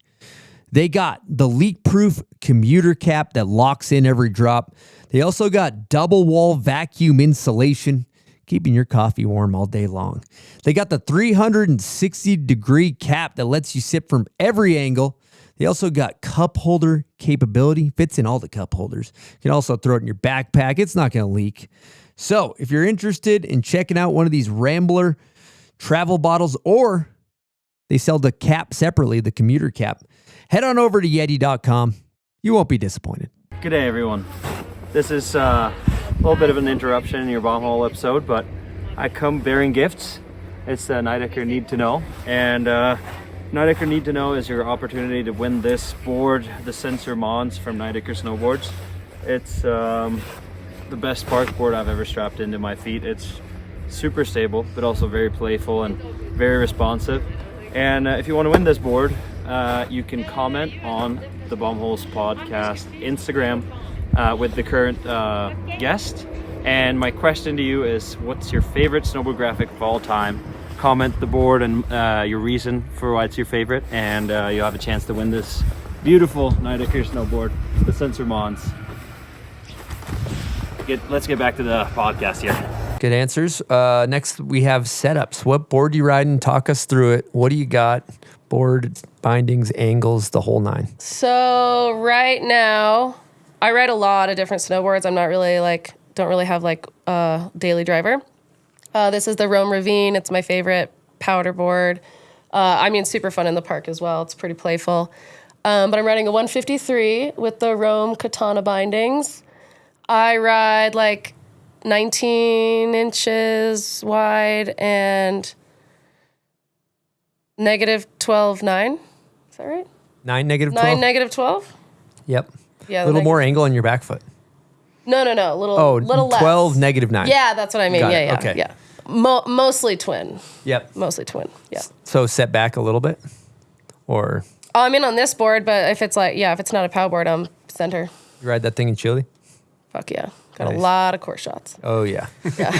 They got the leak-proof commuter cap that locks in every drop. They also got double wall vacuum insulation, keeping your coffee warm all day long. They got the 360-degree cap that lets you sip from every angle. They also got cup holder capability, fits in all the cup holders. You can also throw it in your backpack. It's not going to leak. So if you're interested in checking out one of these Rambler travel bottles, or they sell the cap separately, the commuter cap, head on over to Yeti.com. You won't be disappointed. Good day, everyone. This is a little bit of an interruption in your Bomb Hole episode, but I come bearing gifts. It's the Nidecker Need to Know. And Nidecker Need to Know is your opportunity to win this board, the Sensor Mons from Nidecker Snowboards. It's the best park board I've ever strapped into my feet. It's super stable, but also very playful and very responsive. And if you want to win this board, you can comment on the Bombholes podcast Instagram with the current guest. And my question to you is, what's your favorite snowboard graphic of all time? Comment the board and your reason for why it's your favorite, and you'll have a chance to win this beautiful Nidecker snowboard, the Sensor Mons. Let's get back to the podcast here. Good answers. Next, we have setups. What board you riding? Talk us through it. What do you got? Board, bindings, angles, the whole nine. So right now, I ride a lot of different snowboards. I'm not really don't really have a daily driver. This is the Rome Ravine. It's my favorite powder board. Super fun in the park as well. It's pretty playful. But I'm riding a 153 with the Rome Katana bindings. I ride 19 inches wide and -12.9. Is that right? 9 -12? 9 -12? Yep. Yeah. A little more angle on your back foot. No. Little less. 12 -9. Yeah, that's what I mean. Got Yeah, it. yeah. Okay. Yeah. Mostly twin. Yep. Mostly twin. Yeah. So set back a little bit? Or? Oh, I'm in on this board, but if it's if it's not a pow board, I'm center. You ride that thing in Chile? Fuck yeah. Got Nice. a lot of course shots. Oh, yeah. Yeah.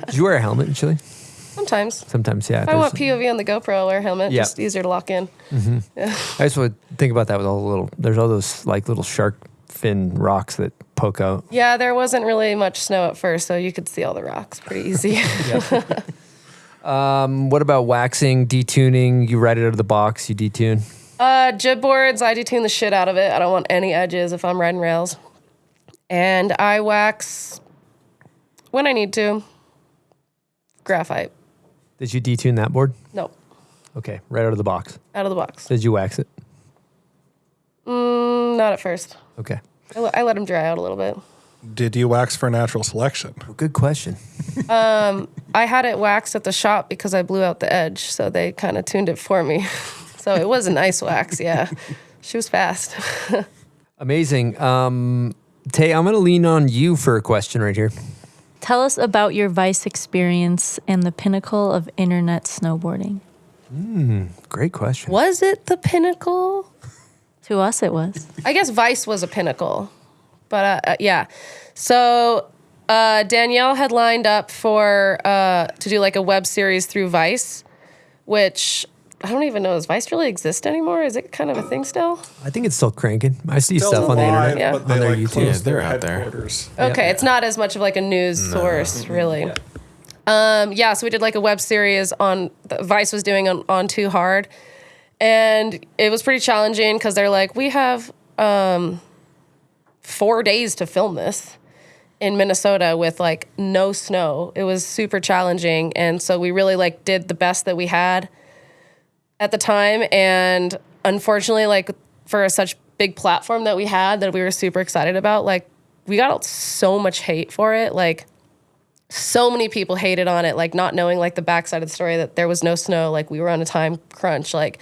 Did you wear a helmet in Chile? Sometimes. Sometimes, yeah. If I want POV on the GoPro, I'll wear a helmet. Yeah. Just easier to lock in. Mm-hmm. Yeah. I just would think about that with all the there's all those little shark fin rocks that poke out. Yeah, there wasn't really much snow at first, so you could see all the rocks pretty easy. What about waxing, detuning? You ride it out of the box, you detune? Jib boards, I detune the shit out of it. I don't want any edges if I'm riding rails. And I wax when I need to. Graphite. Did you detune that board? Nope. Okay, right out of the box. Out of the box. Did you wax it? Not at first. Okay. I let them dry out a little bit. Did you wax for natural selection? Well, good question. I had it waxed at the shop because I blew out the edge, so they kind of tuned it for me. So it was a nice wax, yeah. She was fast. Amazing. Tay, I'm going to lean on you for a question right here. Tell us about your Vice experience and the pinnacle of internet snowboarding. Great question. Was it the pinnacle? To us, it was. I guess Vice was a pinnacle. But yeah. So Danielle had lined up for to do like a web series through Vice, which I don't even know. Does Vice really exist anymore? Is it kind of a thing still? I think it's still cranking. I see Still stuff on the alive, internet. but On they their like YouTube. closed they're their out there. headquarters. Okay, it's not as much of like a news source, really. Yeah, so we did like a web series on Vice was doing on Too Hard, and it was pretty challenging because they're like, we have 4 days to film this in Minnesota with like no snow. It was super challenging, and so we really like did the best that we had at the time, and unfortunately, like for such big platform that we had that we were super excited about, like we got so much hate for it. Like so many people hated on it, like not knowing like the backside of the story that there was no snow. Like we were on a time crunch. Like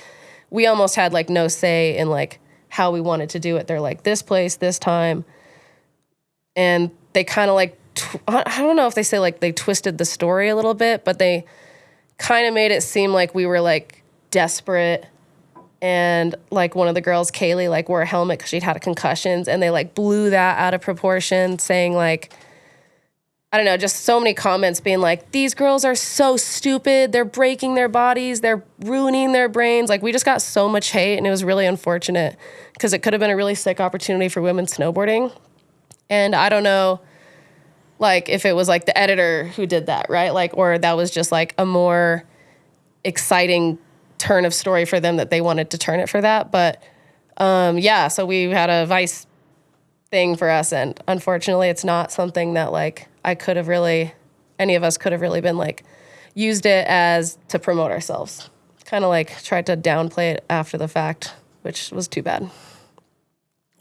we almost had like no say in like how we wanted to do it. They're like this place, this time. And they kind of like, I don't know if they say like they twisted the story a little bit, but they kind of made it seem like we were like desperate, and like one of the girls, Kaylee, like wore a helmet because she'd had concussions, and they like blew that out of proportion, saying like, I don't know, just so many comments being like, these girls are so stupid, they're breaking their bodies, they're ruining their brains. Like we just got so much hate, and it was really unfortunate because it could have been a really sick opportunity for women snowboarding. And I don't know, like if it was like the editor who did that, right? Like, or that was just like a more exciting turn of story for them that they wanted to turn it for that. But yeah, so we had a Vice thing for us, and unfortunately it's not something that like any of us could have really been like used it as to promote ourselves. Kind of like tried to downplay it after the fact, which was too bad.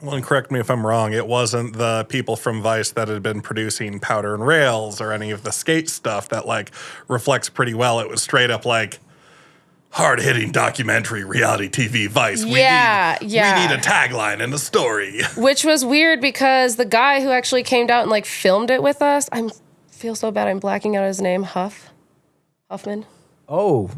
Well, and correct me if I'm wrong, it wasn't the people from Vice that had been producing Powder and Rails or any of the skate stuff that like reflects pretty well. It was straight up like hard-hitting documentary reality TV Vice. We need a tagline and a story. Which was weird because the guy who actually came out and like filmed it with us, I feel so bad I'm blacking out his name, Huffman. Oh,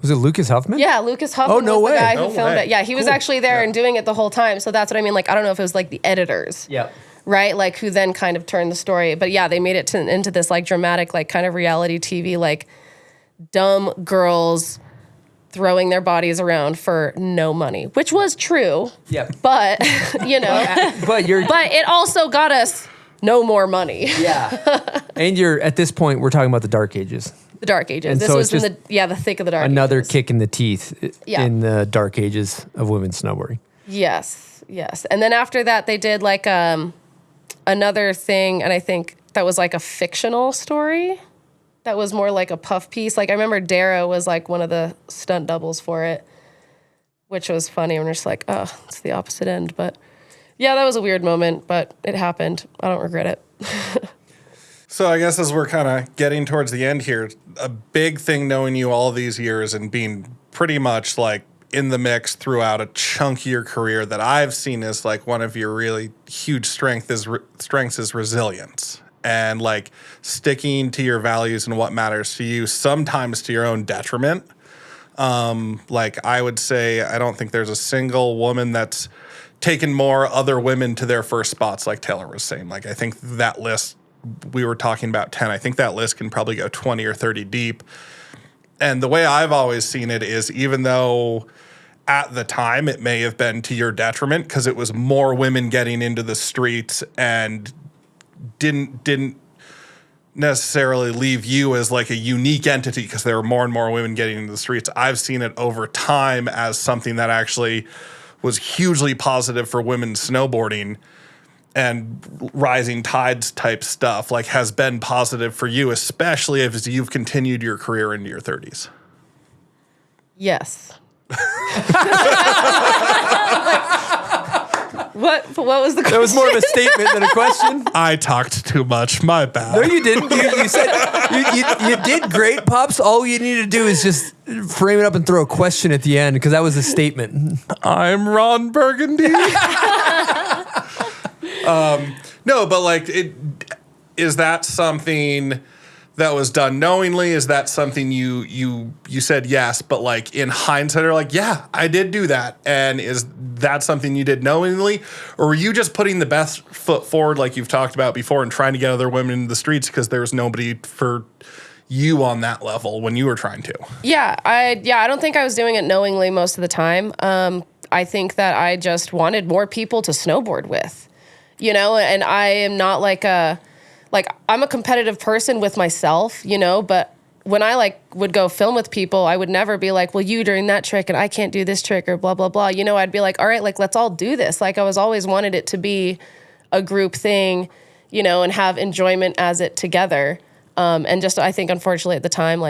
was it Lucas Huffman? Yeah, Lucas Huffman Oh, no was way. the guy who No filmed way. it. Yeah, he was Cool. actually there and doing it the whole time. So that's what I mean. Like, I don't know if it was like the editors. Yeah. Right? Like, who then kind of turned the story. But yeah, they made it into this like dramatic, like kind of reality TV, like dumb girls throwing their bodies around for no money, which was true. Yeah. But, you know, but it also got us no more money. Yeah. And you're at this point, we're talking about the Dark Ages. The Dark Ages. And This so was it's in the thick of the Dark Ages. Another kick in the teeth Yeah. in the Dark Ages of women's snowboarding. Yes. And then after that, they did like another thing, and I think that was like a fictional story. That was more like a puff piece. Like I remember Dara was like one of the stunt doubles for it, which was funny. And we're just like, oh, it's the opposite end. But yeah, that was a weird moment, but it happened. I don't regret it. So I guess as we're kind of getting towards the end here, a big thing knowing you all these years and being pretty much like in the mix throughout a chunk of your career that I've seen as like one of your really huge strengths is resilience and like sticking to your values and what matters to you, sometimes to your own detriment. Like I would say, I don't think there's a single woman that's taken more other women to their first spots like Taylor was saying. Like I think that list, we were talking about 10. I think that list can probably go 20 or 30 deep. And the way I've always seen it is even though at the time it may have been to your detriment because it was more women getting into the streets and didn't necessarily leave you as like a unique entity because there were more and more women getting into the streets. I've seen it over time as something that actually was hugely positive for women snowboarding and rising tides type stuff, like has been positive for you, especially as you've continued your career into your 30s. Yes. What was the question? That was more of a statement than a question. I talked too much. My bad. No, you didn't. You said you did great, Pops. All you need to do is just frame it up and throw a question at the end because that was a statement. I'm Ron Burgundy. No, but like, is that something that was done knowingly? Is that something you said yes, but like in hindsight are like, yeah, I did do that? And is that something you did knowingly? Or were you just putting the best foot forward like you've talked about before and trying to get other women in the streets because there was nobody for you on that level when you were trying to? Yeah, I don't think I was doing it knowingly most of the time. I think that I just wanted more people to snowboard with, you know, and I am not I'm a competitive person with myself, you know, but when I would go film with people, I would never be like, well, you doing that trick and I can't do this trick or blah, blah, blah. You know, I'd be like, all right, let's all do this. I was always wanted it to be a group thing, you know, and have enjoyment as it together. And just, I think, unfortunately at the time,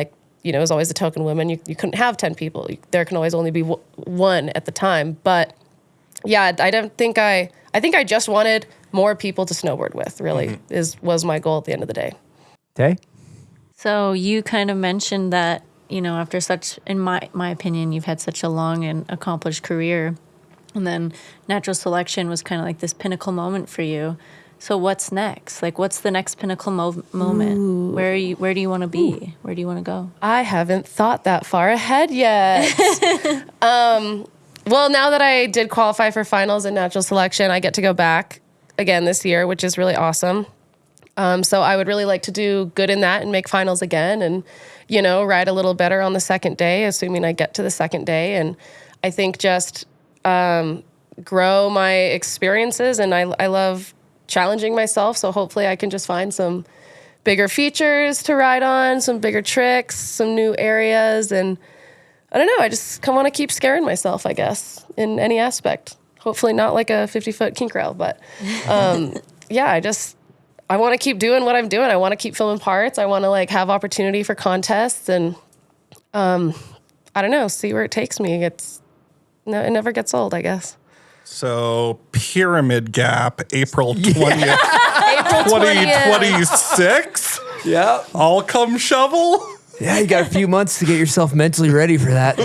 you know, it was always the token women. You couldn't have 10 people. There can always only be one at the time. But yeah, I think I just wanted more people to snowboard with, really, was my goal at the end of the day. Okay. So you kind of mentioned that, you know, after such, in my opinion, you've had such a long and accomplished career. And then natural selection was kind of like this pinnacle moment for you. So what's next? What's the next pinnacle moment? Ooh. Where do you want to be? Ooh. Where do you want to go? I haven't thought that far ahead yet. Well, now that I did qualify for finals in natural selection, I get to go back again this year, which is really awesome. So I would really like to do good in that and make finals again and, you know, ride a little better on the second day, assuming I get to the second day. And I think just grow my experiences, and I love challenging myself. So hopefully I can just find some bigger features to ride on, some bigger tricks, some new areas. And I don't know, I just want to keep scaring myself, I guess, in any aspect. Hopefully not like a 50-foot kink rail, but yeah, I want to keep doing what I'm doing. I want to keep filming parts. I want to have opportunity for contests and I don't know, see where it takes me. It never gets old, I guess. So Pyramid Gap, April 20th, April 2026. Yeah. All come shovel. Yeah, you got a few months to get yourself mentally ready for that.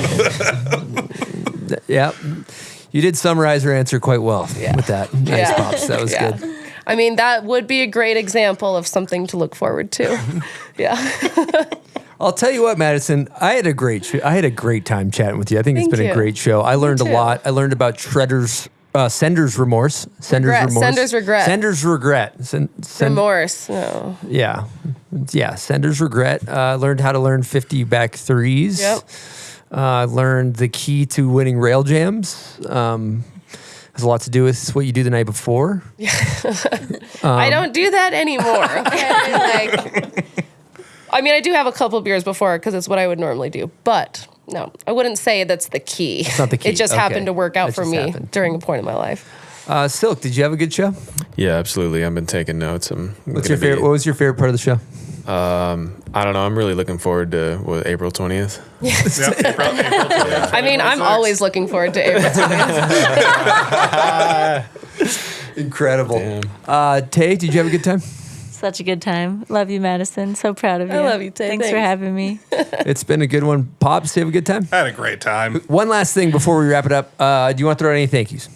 Yeah. You did summarize her answer quite well with that. Nice, Pops. That was good. I mean, that would be a great example of something to look forward to. Yeah. I'll tell you what, Madison, I had a great time chatting with you. I think it's been a great show. I learned a lot. I learned about Sender's remorse. Sender's regret. Remorse. No. Yeah. Yeah. Sender's regret. Learned how to learn 50 back threes. Yep. Learned the key to winning rail jams. Has a lot to do with what you do the night before. I don't do that anymore. Okay? I mean, I do have a couple beers before because it's what I would normally do. But no, I wouldn't say that's the key. It's not the key. It just happened to work out for me during a point in my life. Silk, did you have a good show? Yeah, absolutely. I've been taking notes. What was your favorite part of the show? I don't know. I'm really looking forward to April 20th. April 20th. I mean, I'm always looking forward to April 20th. Incredible. Tay, did you have a good time? Such a good time. Love you, Madison. So proud of you. I love you, Tay. Thanks for having me. It's been a good one. Pops, you have a good time? I had a great time. One last thing before we wrap it up. Do you want to throw out any thank yous?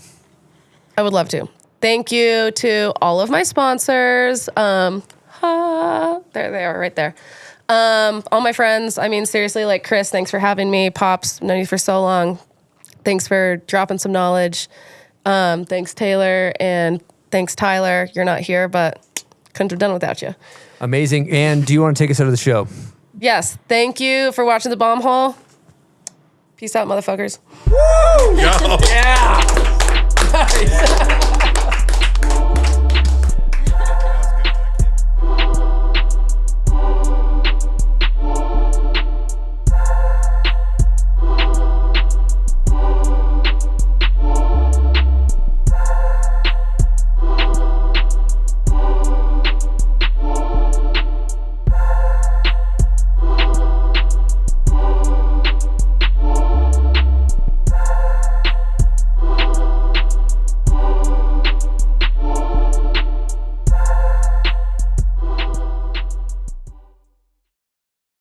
I would love to. Thank you to all of my sponsors. There they are right there. All my friends. I mean, seriously, Chris, thanks for having me. Pops, known you for so long. Thanks for dropping some knowledge. Thanks, Taylor, and thanks, Tyler. You're not here, but couldn't have done without you. Amazing. And do you want to take us out of the show? Yes. Thank you for watching The Bomb Hole. Peace out, motherfuckers. Woo! Yo. Yeah. Nice.